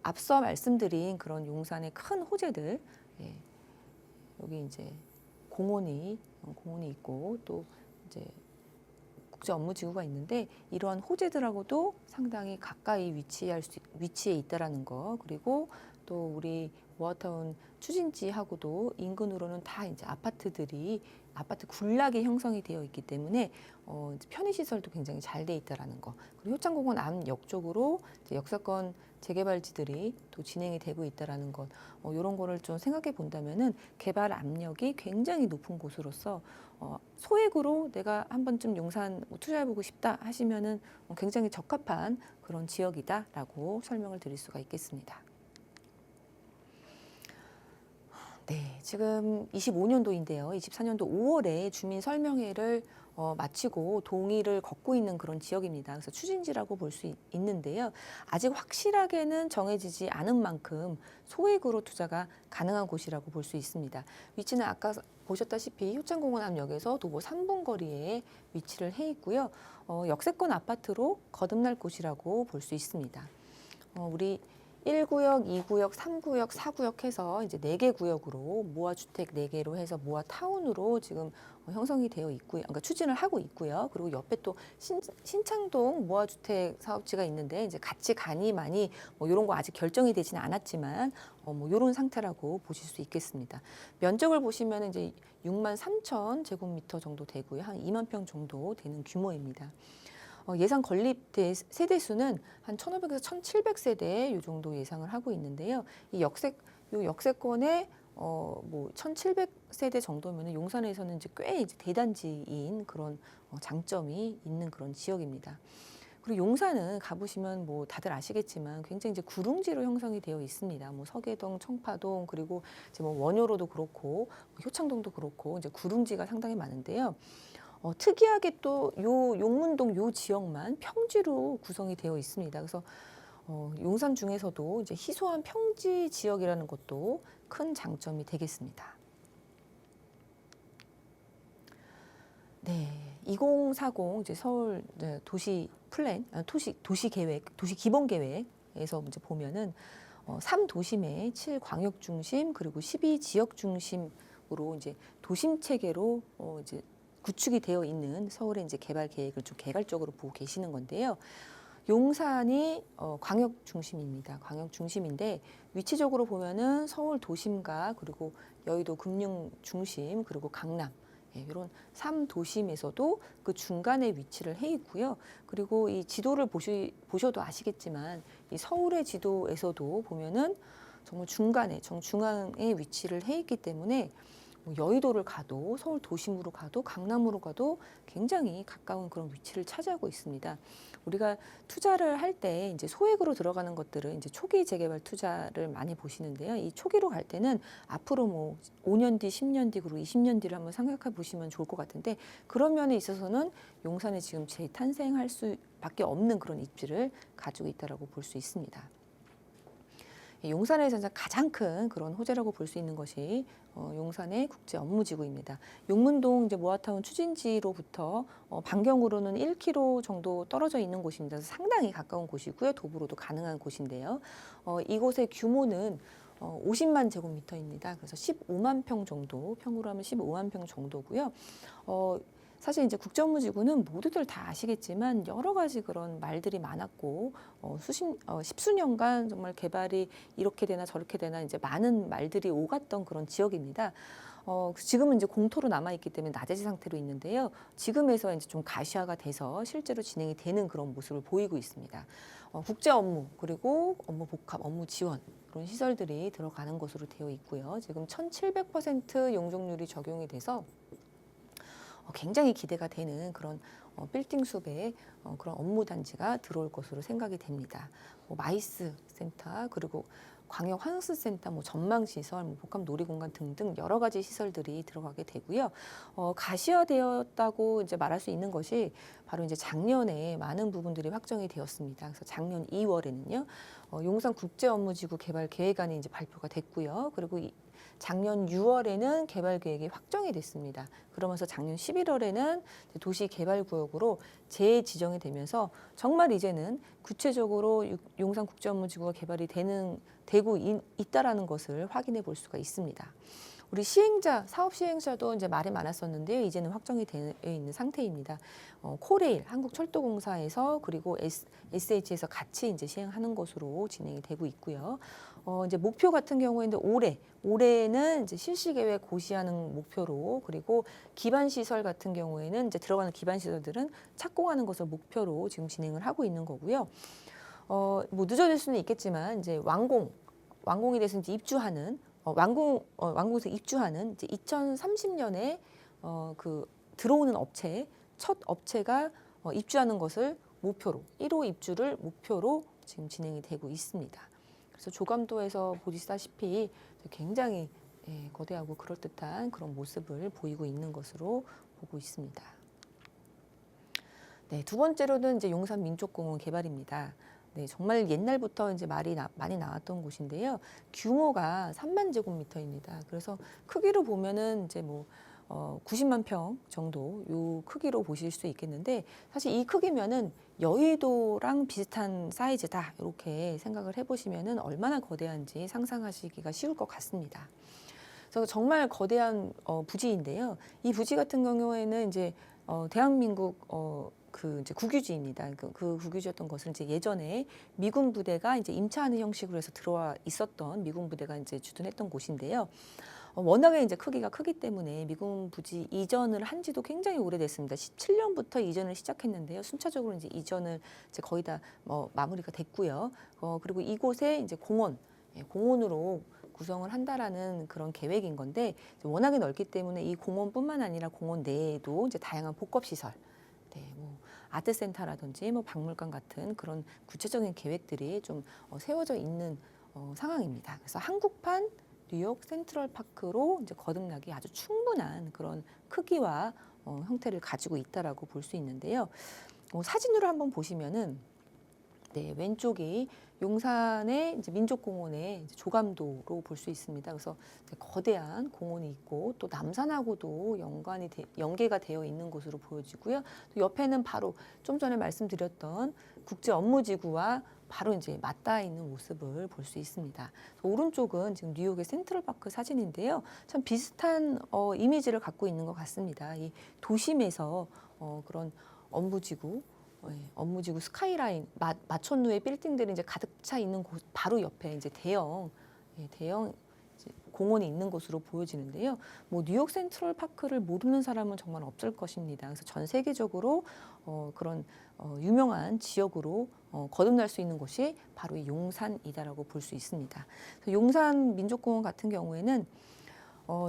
앞서 말씀드린 그런 용산의 큰 호재들, 예, 여기 이제 공원이 있고 또 이제 국제 업무지구가 있는데 이러한 호재들하고도 상당히 가까이 위치해 있다라는 거, 그리고 또 우리 모아타운 추진지하고도 인근으로는 다 이제 아파트 군락이 형성이 되어 있기 때문에 이제 편의시설도 굉장히 잘 돼 있다라는 거. 그리고 효창공원 앞역 쪽으로 이제 역사권 재개발지들이 또 진행이 되고 있다라는 것. 이런 거를 좀 생각해 본다면은 개발 압력이 굉장히 높은 곳으로서 소액으로 내가 한 번쯤 용산 투자해보고 싶다 하시면은 굉장히 적합한 그런 지역이다라고 설명을 드릴 수가 있겠습니다. 네, 지금 25년도인데요. 24년도 5월에 주민 설명회를 마치고 동의를 걷고 있는 그런 지역입니다. 그래서 추진지라고 볼 수 있는데요. 아직 확실하게는 정해지지 않은 만큼 소액으로 투자가 가능한 곳이라고 볼 수 있습니다. 위치는 아까 보셨다시피 효창공원 앞역에서 도보 3분 거리에 위치를 해 있고요. 역세권 아파트로 거듭날 곳이라고 볼 수 있습니다. 우리 1구역, 2구역, 3구역, 4구역 해서 이제 4개 구역으로 모아주택 4개로 해서 모아타운으로 지금 형성이 되어 있고요. 그러니까 추진을 하고 있고요. 그리고 옆에 또 신창동 모아주택 사업지가 있는데 이제 같이 가니 많이 뭐 이런 거 아직 결정이 되지는 않았지만 뭐 이런 상태라고 보실 수 있겠습니다. 면적을 보시면 이제 6만 3천 제곱미터 정도 되고요. 한 2만 평 정도 되는 규모입니다. 예상 건립 세대 수는 한 1,500에서 1,700세대 이 정도 예상을 하고 있는데요. 이 역세권에 뭐 1,700세대 정도면 용산에서는 이제 꽤 이제 대단지인 그런 장점이 있는 그런 지역입니다. 그리고 용산은 가보시면 뭐 다들 아시겠지만 굉장히 이제 구릉지로 형성이 되어 있습니다. 뭐 서계동, 청파동, 그리고 이제 뭐 원효로도 그렇고 효창동도 그렇고 이제 구릉지가 상당히 많은데요. 특이하게 또 요 용문동 요 지역만 평지로 구성이 되어 있습니다. 그래서 용산 중에서도 이제 희소한 평지 지역이라는 것도 큰 장점이 되겠습니다. 네, 2040 이제 서울 도시 플랜, 도시 계획, 도시 기본 계획에서 이제 보면은 3도심의 7광역 중심 그리고 12지역 중심으로 이제 도심 체계로 이제 구축이 되어 있는 서울의 이제 개발 계획을 좀 개괄적으로 보고 계시는 건데요. 용산이 광역 중심입니다. 광역 중심인데 위치적으로 보면은 서울 도심과 그리고 여의도 금융 중심 그리고 강남 이런 3도심에서도 그 중간에 위치를 해 있고요. 그리고 이 지도를 보셔도 아시겠지만 이 서울의 지도에서도 보면은 정말 중간에 정중앙에 위치를 해 있기 때문에 여의도를 가도 서울 도심으로 가도 강남으로 가도 굉장히 가까운 그런 위치를 차지하고 있습니다. 우리가 투자를 할 때 이제 소액으로 들어가는 것들은 이제 초기 재개발 투자를 많이 보시는데요. 이 초기로 갈 때는 앞으로 뭐 5년 뒤, 10년 뒤, 그리고 20년 뒤를 한번 생각해 보시면 좋을 것 같은데 그런 면에 있어서는 용산에 지금 재탄생할 수밖에 없는 그런 입지를 가지고 있다라고 볼 수 있습니다. 용산에서 가장 큰 그런 호재라고 볼 수 있는 것이 용산의 국제 업무지구입니다. 용문동 이제 모아타운 추진지로부터 반경으로는 1km 정도 떨어져 있는 곳입니다. 상당히 가까운 곳이고요. 도보로도 가능한 곳인데요. 이곳의 규모는 50만 제곱미터입니다. 그래서 15만 평 정도, 평으로 하면 15만 평 정도고요. 사실 이제 국제업무지구는 모두들 다 아시겠지만 여러 가지 그런 말들이 많았고 십수년간 정말 개발이 이렇게 되나 저렇게 되나 이제 많은 말들이 오갔던 그런 지역입니다. 지금은 이제 공토로 남아있기 때문에 나대지 상태로 있는데요. 지금에서 이제 좀 가시화가 돼서 실제로 진행이 되는 그런 모습을 보이고 있습니다. 국제 업무 그리고 업무 복합, 업무 지원 그런 시설들이 들어가는 것으로 되어 있고요. 지금 1,700% 용적률이 적용이 돼서 굉장히 기대가 되는 그런 빌딩 숲의 그런 업무 단지가 들어올 것으로 생각이 됩니다. 마이스 센터 그리고 광역 환승센터, 뭐 전망시설, 뭐 복합 놀이공간 등등 여러 가지 시설들이 들어가게 되고요. 가시화되었다고 이제 말할 수 있는 것이 바로 이제 작년에 많은 부분들이 확정이 되었습니다. 그래서 작년 2월에는요, 용산 국제업무지구 개발 계획안이 이제 발표가 됐고요. 그리고 작년 6월에는 개발 계획이 확정이 됐습니다. 그러면서 작년 11월에는 도시개발구역으로 재지정이 되면서 정말 이제는 구체적으로 용산 국제업무지구가 개발이 되고 있다라는 것을 확인해 볼 수가 있습니다. 우리 사업 시행자도 이제 말이 많았었는데요. 이제는 확정이 되어 있는 상태입니다. 코레일, 한국철도공사에서 그리고 SH에서 같이 이제 시행하는 것으로 진행이 되고 있고요. 이제 목표 같은 경우에는 올해는 이제 실시 계획 고시하는 목표로, 그리고 기반 시설 같은 경우에는 이제 들어가는 기반 시설들은 착공하는 것을 목표로 지금 진행을 하고 있는 거고요. 뭐 늦어질 수는 있겠지만 이제 완공이 돼서 이제 입주하는 완공에서 입주하는 이제 2030년에 그 들어오는 첫 업체가 입주하는 것을 목표로 1호 입주를 목표로 지금 진행이 되고 있습니다. 그래서 조감도에서 보시다시피 굉장히 거대하고 그럴듯한 그런 모습을 보이고 있는 것으로 보고 있습니다. 네, 두 번째로는 이제 용산 민족공원 개발입니다. 네, 정말 옛날부터 이제 많이 나왔던 곳인데요. 규모가 3만 제곱미터입니다. 그래서 크기로 보면은 이제 뭐 90만 평 정도 요 크기로 보실 수 있겠는데, 사실 이 크기면은 여의도랑 비슷한 사이즈다 이렇게 생각을 해보시면은 얼마나 거대한지 상상하시기가 쉬울 것 같습니다. 그래서 정말 거대한 부지인데요. 이 부지 같은 경우에는 이제 대한민국 그 이제 국유지입니다. 그 국유지였던 것은 이제 예전에 미군 부대가 이제 임차하는 형식으로 해서 들어와 있었던 미군 부대가 이제 주둔했던 곳인데요. 워낙에 이제 크기가 크기 때문에 미군 부지 이전을 한 지도 굉장히 오래됐습니다. 17년부터 이전을 시작했는데요. 순차적으로 이제 이전을 이제 거의 다 마무리가 됐고요. 그리고 이곳에 이제 공원으로 구성을 한다라는 그런 계획인 건데, 워낙에 넓기 때문에 이 공원뿐만 아니라 공원 내에도 이제 다양한 복합 시설, 뭐 아트센터라든지 뭐 박물관 같은 그런 구체적인 계획들이 좀 세워져 있는 상황입니다. 그래서 한국판 뉴욕 센트럴파크로 이제 거듭나기 아주 충분한 그런 크기와 형태를 가지고 있다라고 볼 수 있는데요. 사진으로 한번 보시면은 왼쪽이 용산의 이제 민족공원의 이제 조감도로 볼 수 있습니다. 그래서 거대한 공원이 있고 또 남산하고도 연계가 되어 있는 곳으로 보여지고요. 또 옆에는 바로 좀 전에 말씀드렸던 국제업무지구와 바로 이제 맞닿아 있는 모습을 볼 수 있습니다. 오른쪽은 지금 뉴욕의 센트럴파크 사진인데요. 참 비슷한 이미지를 갖고 있는 것 같습니다. 이 도심에서 그런 업무지구 스카이라인 마천루의 빌딩들이 이제 가득 차 있는 곳 바로 옆에 이제 대형 이제 공원이 있는 곳으로 보여지는데요. 뭐 뉴욕 센트럴파크를 모르는 사람은 정말 없을 것입니다. 그래서 전 세계적으로 그런 유명한 지역으로 거듭날 수 있는 곳이 바로 이 용산이다라고 볼 수 있습니다. 용산 민족공원 같은 경우에는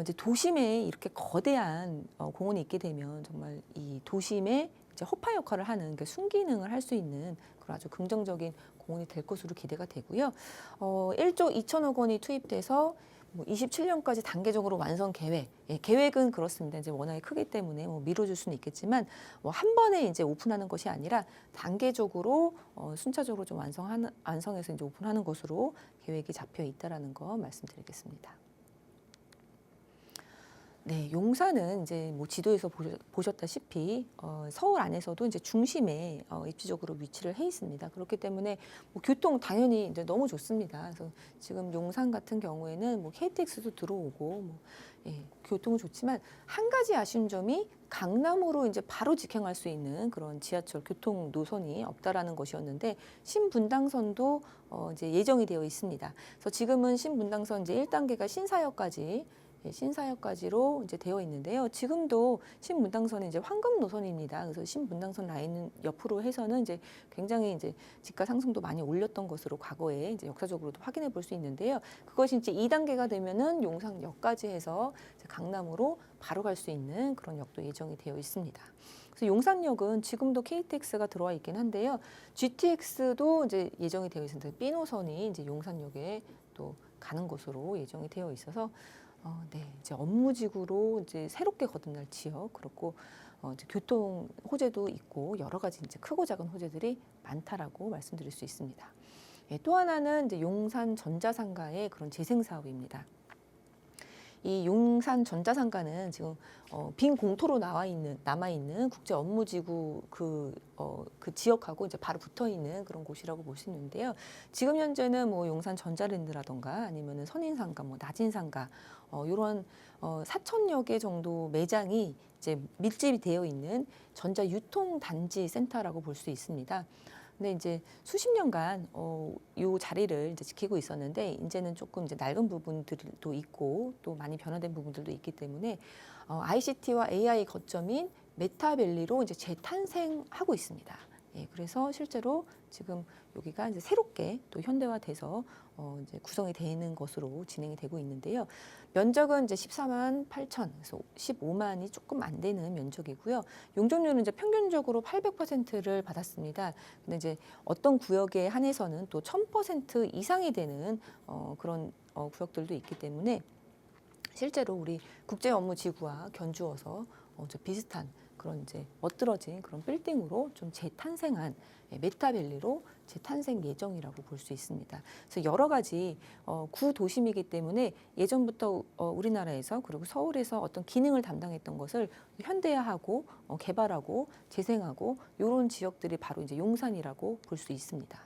이제 도심에 이렇게 거대한 공원이 있게 되면 정말 이 도심의 이제 허파 역할을 하는, 그러니까 순기능을 할 수 있는 그런 아주 긍정적인 공원이 될 것으로 기대가 되고요. 1조 2천억 원이 투입돼서 27년까지 단계적으로 완성 계획은 그렇습니다. 이제 워낙에 크기 때문에 미뤄줄 수는 있겠지만 한 번에 이제 오픈하는 것이 아니라 단계적으로 순차적으로 좀 완성해서 이제 오픈하는 것으로 계획이 잡혀 있다라는 거 말씀드리겠습니다. 네, 용산은 이제 뭐 지도에서 보셨다시피 서울 안에서도 이제 중심에 입지적으로 위치를 해 있습니다. 그렇기 때문에 뭐 교통 당연히 이제 너무 좋습니다. 그래서 지금 용산 같은 경우에는 뭐 KTX도 들어오고 교통은 좋지만 한 가지 아쉬운 점이 강남으로 이제 바로 직행할 수 있는 그런 지하철 교통 노선이 없다라는 것이었는데, 신분당선도 이제 예정이 되어 있습니다. 그래서 지금은 신분당선 이제 1단계가 신사역까지로 이제 되어 있는데요. 지금도 신분당선은 이제 황금 노선입니다. 그래서 신분당선 라인 옆으로 해서는 이제 굉장히 이제 집가 상승도 많이 올렸던 것으로 과거에 이제 역사적으로도 확인해 볼 수 있는데요. 그것이 이제 2단계가 되면은 용산역까지 해서 이제 강남으로 바로 갈 수 있는 그런 역도 예정이 되어 있습니다. 그래서 용산역은 지금도 KTX가 들어와 있긴 한데요. GTX도 이제 예정이 되어 있습니다. B 노선이 이제 용산역에 또 가는 것으로 예정이 되어 있어서 이제 업무지구로 이제 새롭게 거듭날 지역 그렇고 이제 교통 호재도 있고 여러 가지 이제 크고 작은 호재들이 많다라고 말씀드릴 수 있습니다. 예, 또 하나는 이제 용산 전자상가의 그런 재생 사업입니다. 이 용산 전자상가는 지금 빈 공터로 남아 있는 국제 업무지구 그 지역하고 이제 바로 붙어 있는 그런 곳이라고 볼 수 있는데요. 지금 현재는 뭐 용산 전자랜드라던가 아니면은 선인상가, 뭐 나진상가 이런 4,000여 개 정도 매장이 이제 밀집이 되어 있는 전자 유통 단지 센터라고 볼 수 있습니다. 근데 이제 수십 년간 이 자리를 이제 지키고 있었는데 이제는 조금 이제 낡은 부분들도 있고 또 많이 변화된 부분들도 있기 때문에 ICT와 AI 거점인 메타밸리로 이제 재탄생하고 있습니다. 예, 그래서 실제로 지금 여기가 이제 새롭게 또 현대화돼서 이제 구성이 되는 것으로 진행이 되고 있는데요. 면적은 이제 14만 8천, 그래서 15만이 조금 안 되는 면적이고요. 용적률은 이제 평균적으로 800%를 받았습니다. 근데 이제 어떤 구역에 한해서는 또 1000% 이상이 되는 그런 구역들도 있기 때문에 실제로 우리 국제 업무 지구와 견주어서 비슷한 그런 이제 멋들어진 그런 빌딩으로 좀 재탄생한 메타밸리로 재탄생 예정이라고 볼 수 있습니다. 그래서 여러 가지 구도심이기 때문에 예전부터 우리나라에서 그리고 서울에서 어떤 기능을 담당했던 것을 현대화하고 개발하고 재생하고 이런 지역들이 바로 이제 용산이라고 볼 수 있습니다.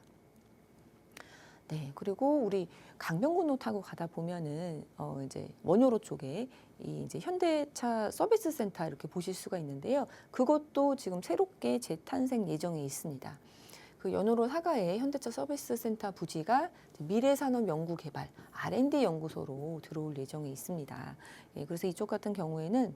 네, 그리고 우리 강변북로 타고 가다 보면은 이제 원효로 쪽에 이 이제 현대차 서비스 센터 이렇게 보실 수가 있는데요. 그것도 지금 새롭게 재탄생 예정에 있습니다. 그 연호로 사가의 현대차 서비스 센터 부지가 미래산업연구개발 R&D 연구소로 들어올 예정에 있습니다. 예, 그래서 이쪽 같은 경우에는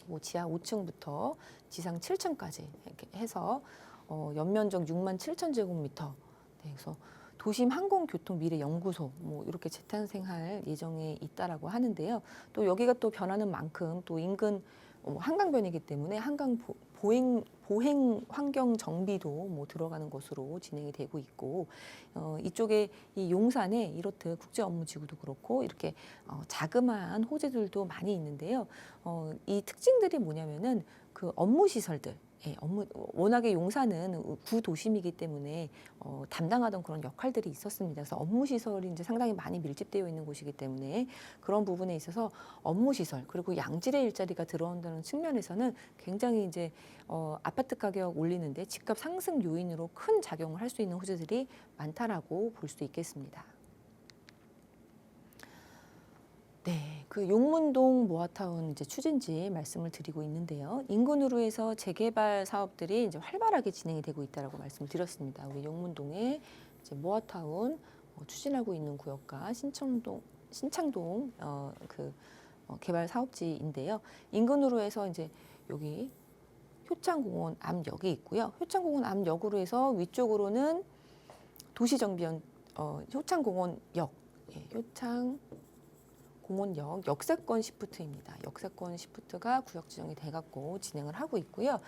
뭐 지하 5층부터 지상 7층까지 이렇게 해서 연면적 6만 7천 제곱미터. 네, 그래서 도심 항공교통미래연구소 뭐 이렇게 재탄생할 예정에 있다라고 하는데요. 또 여기가 또 변하는 만큼 또 인근 한강변이기 때문에 한강 보행 환경 정비도 뭐 들어가는 것으로 진행이 되고 있고 이쪽에 이 용산에 이렇듯 국제 업무지구도 그렇고 이렇게 자그마한 호재들도 많이 있는데요. 이 특징들이 뭐냐면은 그 업무 시설들. 예, 워낙에 용산은 구도심이기 때문에 담당하던 그런 역할들이 있었습니다. 그래서 업무 시설이 이제 상당히 많이 밀집되어 있는 곳이기 때문에 그런 부분에 있어서 업무 시설 그리고 양질의 일자리가 들어온다는 측면에서는 굉장히 이제 아파트 가격 올리는데 집값 상승 요인으로 큰 작용을 할 수 있는 호재들이 많다라고 볼 수 있겠습니다. 네, 그 용문동 모아타운 이제 추진지 말씀을 드리고 있는데요. 인근으로 해서 재개발 사업들이 이제 활발하게 진행이 되고 있다라고 말씀을 드렸습니다. 우리 용문동에 이제 모아타운 추진하고 있는 구역과 신창동 개발 사업지인데요. 인근으로 해서 이제 여기 효창공원 앞역이 있고요. 효창공원 앞역으로 해서 위쪽으로는 도시정비원 효창공원역, 예, 공원역 역세권 시프트입니다. 역세권 시프트가 구역 지정이 돼갖고 진행을 하고 있고요.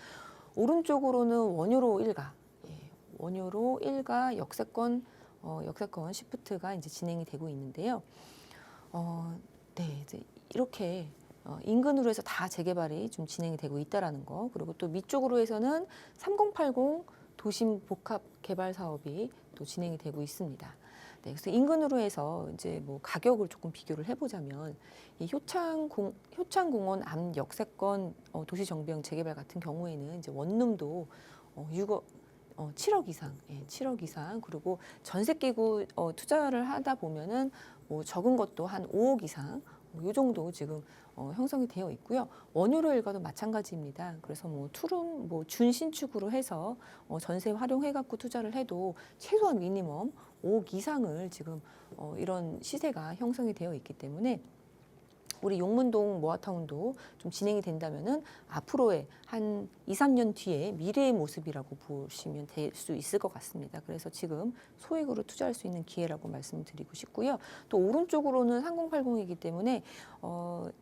오른쪽으로는 원효로 1가, 예, 원효로 1가 역세권 시프트가 이제 진행이 되고 있는데요. 네, 이제 이렇게 인근으로 해서 다 재개발이 좀 진행이 되고 있다라는 거. 그리고 또 밑쪽으로 해서는 3080 도심 복합 개발 사업이 또 진행이 되고 있습니다. 네, 그래서 인근으로 해서 이제 뭐 가격을 조금 비교를 해보자면 이 효창공원 앞 역세권 도시정비형 재개발 같은 경우에는 이제 원룸도 7억 이상, 예, 7억 이상 그리고 전세 끼고 투자를 하다 보면은 뭐 적은 것도 한 5억 이상 이 정도 지금 형성이 되어 있고요. 원효로 일가도 마찬가지입니다. 그래서 뭐 투룸, 뭐 준신축으로 해서 전세 활용해갖고 투자를 해도 최소한 미니멈 5억 이상을 지금 이런 시세가 형성이 되어 있기 때문에 우리 용문동 모아타운도 좀 진행이 된다면은 앞으로의 한 2, 3년 뒤에 미래의 모습이라고 보시면 될 수 있을 것 같습니다. 그래서 지금 소액으로 투자할 수 있는 기회라고 말씀드리고 싶고요. 또 오른쪽으로는 3080이기 때문에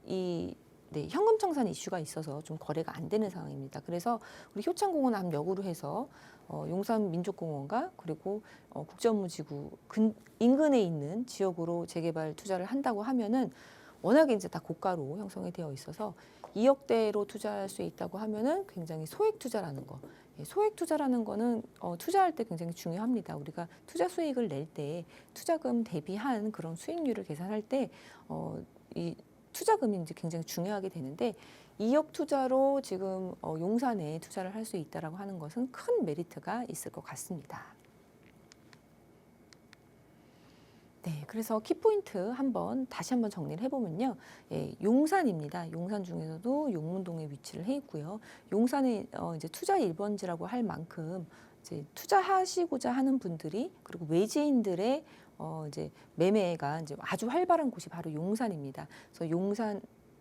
이 네, 현금 청산 이슈가 있어서 좀 거래가 안 되는 상황입니다. 그래서 우리 효창공원 앞역으로 해서 용산민족공원과 그리고 국제업무지구 인근에 있는 지역으로 재개발 투자를 한다고 하면은 워낙에 이제 다 고가로 형성이 되어 있어서 2억대로 투자할 수 있다고 하면은 굉장히 소액 투자라는 거. 예, 소액 투자라는 거는 투자할 때 굉장히 중요합니다. 우리가 투자 수익을 낼 때 투자금 대비한 그런 수익률을 계산할 때 이 투자금이 이제 굉장히 중요하게 되는데 2억 투자로 지금 용산에 투자를 할 수 있다라고 하는 것은 큰 메리트가 있을 것 같습니다. 네, 그래서 키포인트 다시 한번 정리를 해보면요. 예, 용산입니다. 용산 중에서도 용문동에 위치를 해 있고요. 용산에 이제 투자 1번지라고 할 만큼 이제 투자하시고자 하는 분들이 그리고 외지인들의 이제 매매가 이제 아주 활발한 곳이 바로 용산입니다. 그래서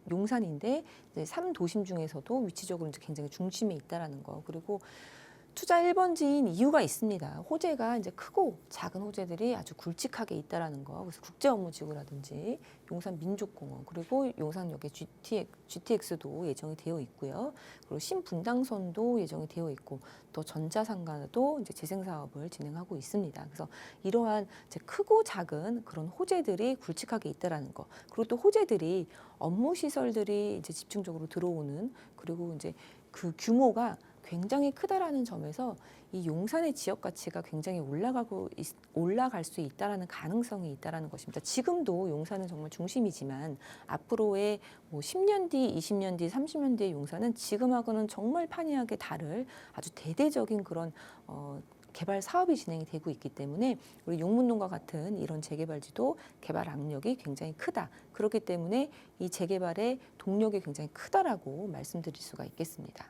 용산인데 이제 3도심 중에서도 위치적으로 이제 굉장히 중심에 있다라는 거. 그리고 투자 1번지인 이유가 있습니다. 호재가 이제 크고 작은 호재들이 아주 굵직하게 있다라는 거. 그래서 국제업무지구라든지 용산민족공원 그리고 용산역의 GTX도 예정이 되어 있고요. 그리고 신분당선도 예정이 되어 있고 또 전자상가도 이제 재생 사업을 진행하고 있습니다. 그래서 이러한 이제 크고 작은 그런 호재들이 굵직하게 있다라는 거. 그리고 또 호재들이 업무 시설들이 이제 집중적으로 들어오는 그리고 이제 그 규모가 굉장히 크다라는 점에서 이 용산의 지역 가치가 굉장히 올라갈 수 있다라는 가능성이 있다라는 것입니다. 지금도 용산은 정말 중심이지만 앞으로의 뭐 10년 뒤, 20년 뒤, 30년 뒤의 용산은 지금하고는 정말 판이하게 다를 아주 대대적인 그런 개발 사업이 진행이 되고 있기 때문에 우리 용문동과 같은 이런 재개발지도 개발 압력이 굉장히 크다. 그렇기 때문에 이 재개발의 동력이 굉장히 크다라고 말씀드릴 수가 있겠습니다.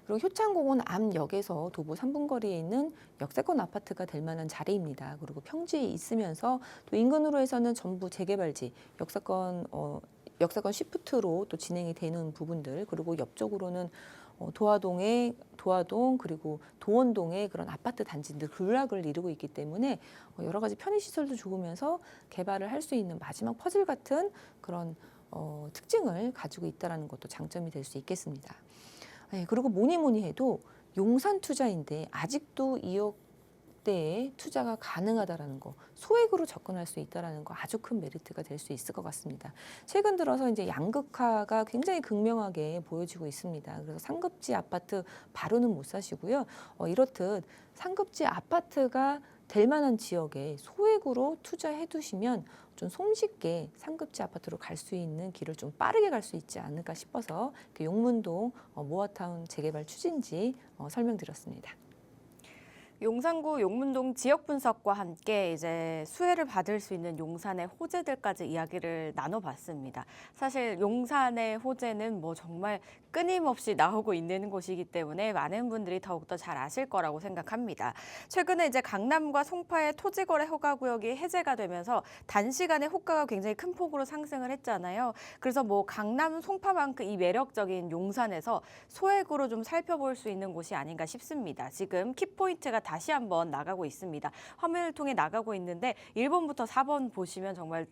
그리고 효창공원 앞역에서 도보 3분 거리에 있는 역세권 아파트가 될 만한 자리입니다. 그리고 평지에 있으면서 또 인근으로 해서는 전부 재개발지, 역세권 시프트로 또 진행이 되는 부분들 그리고 옆쪽으로는 도화동 그리고 도원동의 그런 아파트 단지들 군락을 이루고 있기 때문에 여러 가지 편의시설도 좋으면서 개발을 할 수 있는 마지막 퍼즐 같은 그런 특징을 가지고 있다는 것도 장점이 될 수 있겠습니다. 네, 그리고 뭐니 해도 용산 투자인데 아직도 2억대의 투자가 가능하다라는 거, 소액으로 접근할 수 있다라는 거 아주 큰 메리트가 될 수 있을 것 같습니다. 최근 들어서 이제 양극화가 굉장히 극명하게 보여지고 있습니다. 그래서 상급지 아파트 바로는 못 사시고요. 이렇듯 상급지 아파트가 될 만한 지역에 소액으로 투자해 두시면 좀 손쉽게 상급지 아파트로 갈 수 있는 길을 좀 빠르게 갈 수 있지 않을까 싶어서 용문동 모아타운 재개발 추진지 설명드렸습니다. 용산구 용문동 지역 분석과 함께 이제 수혜를 받을 수 있는 용산의 호재들까지 이야기를 나눠봤습니다. 사실 용산의 호재는 뭐 정말 끊임없이 나오고 있는 곳이기 때문에 많은 분들이 더욱더 잘 아실 거라고 생각합니다. 최근에 이제 강남과 송파의 토지거래 허가구역이 해제가 되면서 단시간에 호가가 굉장히 큰 폭으로 상승을 했잖아요. 그래서 뭐 강남, 송파만큼 이 매력적인 용산에서 소액으로 좀 살펴볼 수 있는 곳이 아닌가 싶습니다. 지금 키포인트가 다시 한번 나가고 있습니다. 화면을 통해 나가고 있는데 1번부터 4번 보시면 정말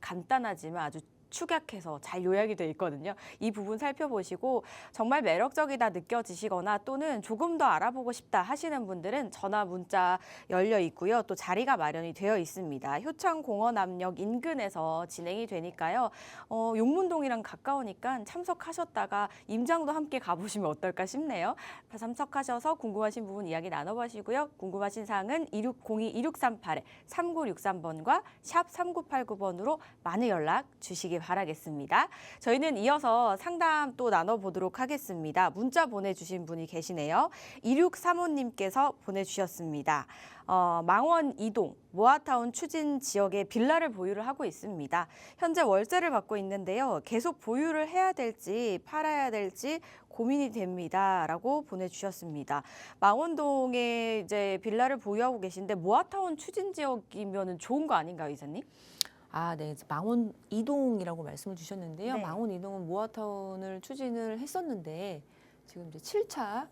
간단하지만 아주 축약해서 잘 요약이 돼 있거든요. 이 부분 살펴보시고 정말 매력적이다 느껴지시거나 또는 조금 더 알아보고 싶다 하시는 분들은 전화 문자 열려 있고요. 또 자리가 마련이 되어 있습니다. 효창공원 앞역 인근에서 진행이 되니까요. 용문동이랑 가까우니까 참석하셨다가 임장도 함께 가보시면 어떨까 싶네요. 참석하셔서 궁금하신 부분 이야기 나눠보시고요. 궁금하신 사항은 2602-2638-3963번과 샵 3989번으로 많은 연락 주시기 바라겠습니다. 저희는 이어서 상담 또 나눠보도록 하겠습니다. 문자 보내주신 분이 계시네요. 2635님께서 보내주셨습니다. 망원 이동 모아타운 추진 지역에 빌라를 보유를 하고 있습니다. 현재 월세를 받고 있는데요. 계속 보유를 해야 될지 팔아야 될지 고민이 됩니다. 라고 보내주셨습니다. 망원동에 이제 빌라를 보유하고 계신데 모아타운 추진 지역이면 좋은 거 아닌가요, 이사님? 네. 망원 이동이라고 말씀을 주셨는데요. 네. 망원 이동은 모아타운을 추진을 했었는데 지금 이제 7차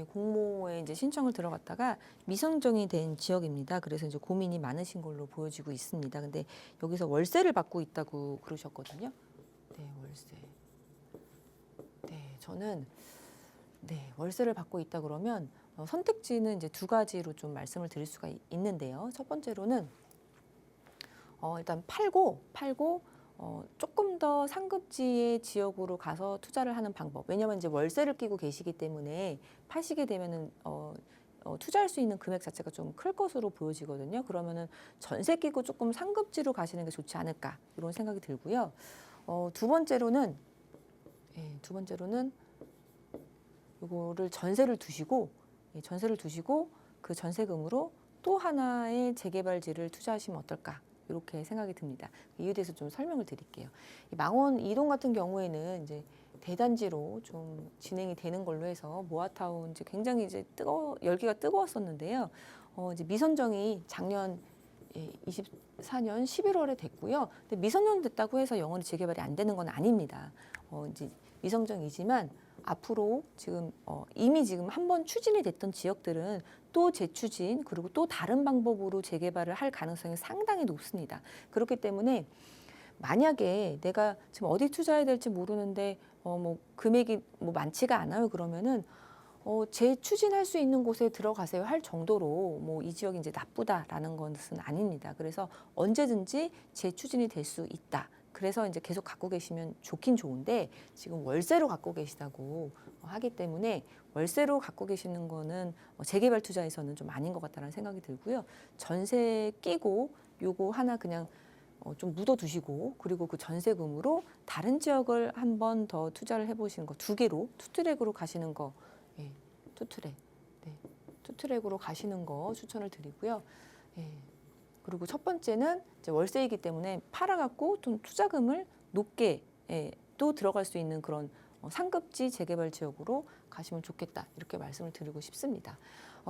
공모에 이제 신청을 들어갔다가 미선정이 된 지역입니다. 그래서 이제 고민이 많으신 걸로 보여지고 있습니다. 근데 여기서 월세를 받고 있다고 그러셨거든요. 네, 월세. 네, 저는 월세를 받고 있다 그러면 선택지는 이제 두 가지로 좀 말씀을 드릴 수가 있는데요. 첫 번째로는 일단 팔고 조금 더 상급지의 지역으로 가서 투자를 하는 방법. 왜냐하면 이제 월세를 끼고 계시기 때문에 파시게 되면은 투자할 수 있는 금액 자체가 좀 클 것으로 보여지거든요. 그러면은 전세 끼고 조금 상급지로 가시는 게 좋지 않을까 이런 생각이 들고요. 두 번째로는 이거를 전세를 두시고 그 전세금으로 또 하나의 재개발지를 투자하시면 어떨까? 이렇게 생각이 듭니다. 이에 대해서 좀 설명을 드릴게요. 이 망원 이동 같은 경우에는 이제 대단지로 좀 진행이 되는 걸로 해서 모아타운 이제 굉장히 이제 열기가 뜨거웠었는데요. 이제 미선정이 작년 24년 11월에 됐고요. 근데 미선정 됐다고 해서 영원히 재개발이 안 되는 건 아닙니다. 이제 미선정이지만 앞으로 지금 이미 지금 한번 추진이 됐던 지역들은 또 재추진 그리고 또 다른 방법으로 재개발을 할 가능성이 상당히 높습니다. 그렇기 때문에 만약에 내가 지금 어디 투자해야 될지 모르는데 뭐 금액이 뭐 많지가 않아요. 그러면은 재추진할 수 있는 곳에 들어가세요 할 정도로 뭐 이 지역이 이제 나쁘다라는 것은 아닙니다. 그래서 언제든지 재추진이 될 수 있다. 그래서 이제 계속 갖고 계시면 좋긴 좋은데 지금 월세로 갖고 계시다고 하기 때문에 월세로 갖고 계시는 거는 재개발 투자에서는 좀 아닌 것 같다는 생각이 들고요. 전세 끼고 요거 하나 그냥 좀 묻어두시고 그리고 그 전세금으로 다른 지역을 한 번 더 투자를 해보시는 거 두 개로 투트랙으로 가시는 거 투트랙으로 가시는 거 추천을 드리고요. 그리고 첫 번째는 이제 월세이기 때문에 팔아갖고 좀 투자금을 높게 또 들어갈 수 있는 그런 상급지 재개발 지역으로 가시면 좋겠다 이렇게 말씀을 드리고 싶습니다.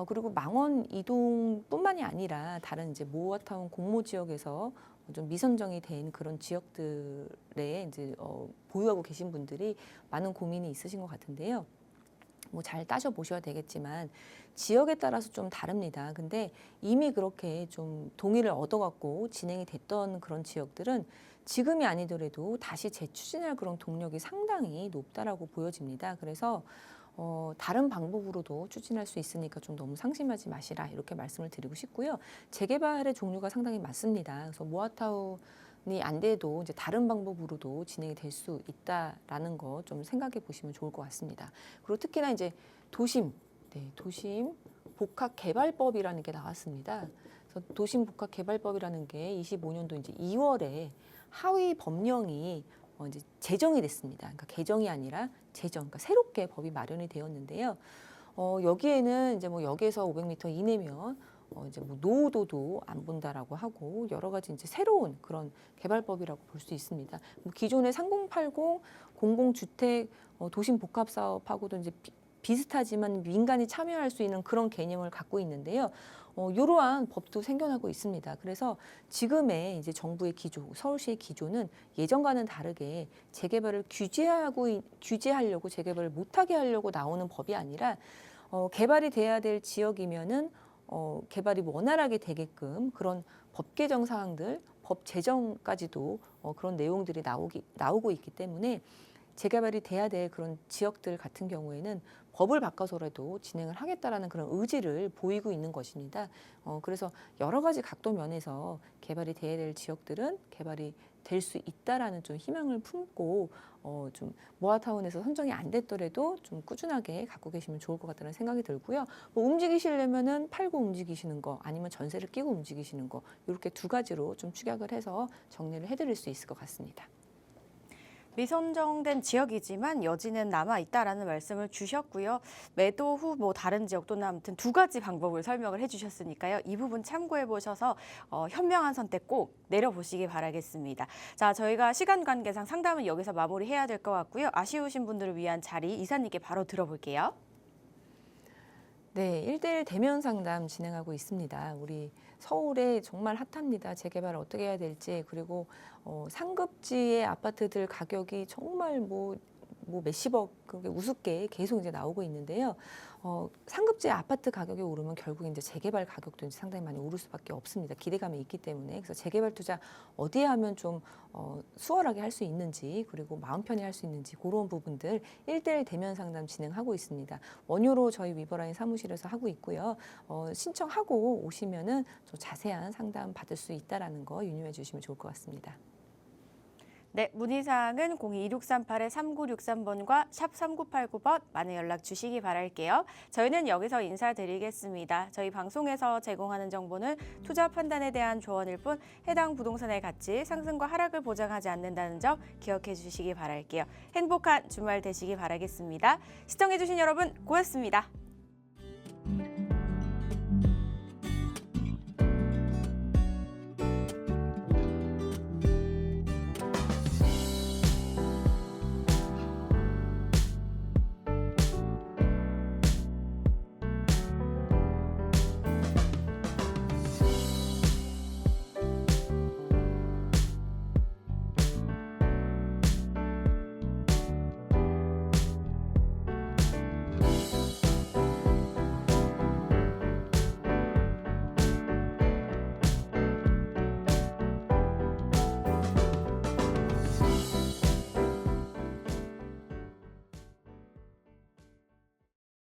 그리고 망원 이동뿐만이 아니라 다른 이제 모아타운 공모 지역에서 좀 미선정이 된 그런 지역들에 이제 보유하고 계신 분들이 많은 고민이 있으신 것 같은데요. 뭐 잘 따져 보셔야 되겠지만 지역에 따라서 좀 다릅니다. 근데 이미 그렇게 좀 동의를 얻어갖고 진행이 됐던 그런 지역들은 지금이 아니더라도 다시 재추진할 그런 동력이 상당히 높다라고 보여집니다. 그래서 다른 방법으로도 추진할 수 있으니까 좀 너무 상심하지 마시라 이렇게 말씀을 드리고 싶고요. 재개발의 종류가 상당히 많습니다. 그래서 모아타운이 안 돼도 이제 다른 방법으로도 진행이 될 수 있다라는 거 좀 생각해 보시면 좋을 것 같습니다. 그리고 특히나 이제 도심 복합개발법이라는 게 나왔습니다. 그래서 도심 복합개발법이라는 게 25년도 이제 2월에 하위 법령이 이제 제정이 됐습니다. 그러니까 개정이 아니라 제정, 그러니까 새롭게 법이 마련이 되었는데요. 여기에는 이제 뭐 여기에서 500m 이내면 이제 뭐 노후도도 안 본다라고 하고 여러 가지 이제 새로운 그런 개발법이라고 볼 수 있습니다. 뭐 기존의 3080 공공주택 도심 복합 사업하고도 이제 비슷하지만 민간이 참여할 수 있는 그런 개념을 갖고 있는데요. 이러한 법도 생겨나고 있습니다. 그래서 지금의 이제 정부의 기조, 서울시의 기조는 예전과는 다르게 재개발을 규제하려고 재개발을 못하게 하려고 나오는 법이 아니라 개발이 돼야 될 지역이면은 개발이 원활하게 되게끔 그런 법 개정 사항들, 법 제정까지도 그런 내용들이 나오고 있기 때문에 재개발이 돼야 될 그런 지역들 같은 경우에는 법을 바꿔서라도 진행을 하겠다라는 그런 의지를 보이고 있는 것입니다. 그래서 여러 가지 각도 면에서 개발이 돼야 될 지역들은 개발이 될 수 있다라는 좀 희망을 품고 좀 모아타운에서 선정이 안 됐더라도 좀 꾸준하게 갖고 계시면 좋을 것 같다는 생각이 들고요. 뭐 움직이시려면은 팔고 움직이시는 거 아니면 전세를 끼고 움직이시는 거 이렇게 두 가지로 좀 축약을 해서 정리를 해드릴 수 있을 것 같습니다. 미선정된 지역이지만 여지는 남아 있다라는 말씀을 주셨고요. 매도 후 뭐 다른 지역 또는 아무튼 두 가지 방법을 설명을 해주셨으니까요. 이 부분 참고해 보셔서 현명한 선택 꼭 내려보시기 바라겠습니다. 자, 저희가 시간 관계상 상담은 여기서 마무리해야 될 것 같고요. 아쉬우신 분들을 위한 자리 이사님께 바로 들어볼게요. 네, 1대1 대면 상담 진행하고 있습니다. 우리 서울에 정말 핫합니다. 재개발을 어떻게 해야 될지 그리고 상급지의 아파트들 가격이 정말 뭐 뭐 몇십억 그게 우습게 계속 이제 나오고 있는데요. 상급지 아파트 가격이 오르면 결국 이제 재개발 가격도 이제 상당히 많이 오를 수밖에 없습니다. 기대감이 있기 때문에. 그래서 재개발 투자 어디에 하면 좀 수월하게 할 수 있는지, 그리고 마음 편히 할 수 있는지 그런 부분들 1대1 대면 상담 진행하고 있습니다. 원효로 저희 위버라인 사무실에서 하고 있고요. 신청하고 오시면은 좀 자세한 상담 받을 수 있다라는 거 유념해 주시면 좋을 것 같습니다. 네, 문의사항은 02-2638-3963번과 샵 3989번 많은 연락 주시기 바랄게요. 저희는 여기서 인사드리겠습니다. 저희 방송에서 제공하는 정보는 투자 판단에 대한 조언일 뿐 해당 부동산의 가치, 상승과 하락을 보장하지 않는다는 점 기억해 주시기 바랄게요. 행복한 주말 되시기 바라겠습니다. 시청해 주신 여러분 고맙습니다.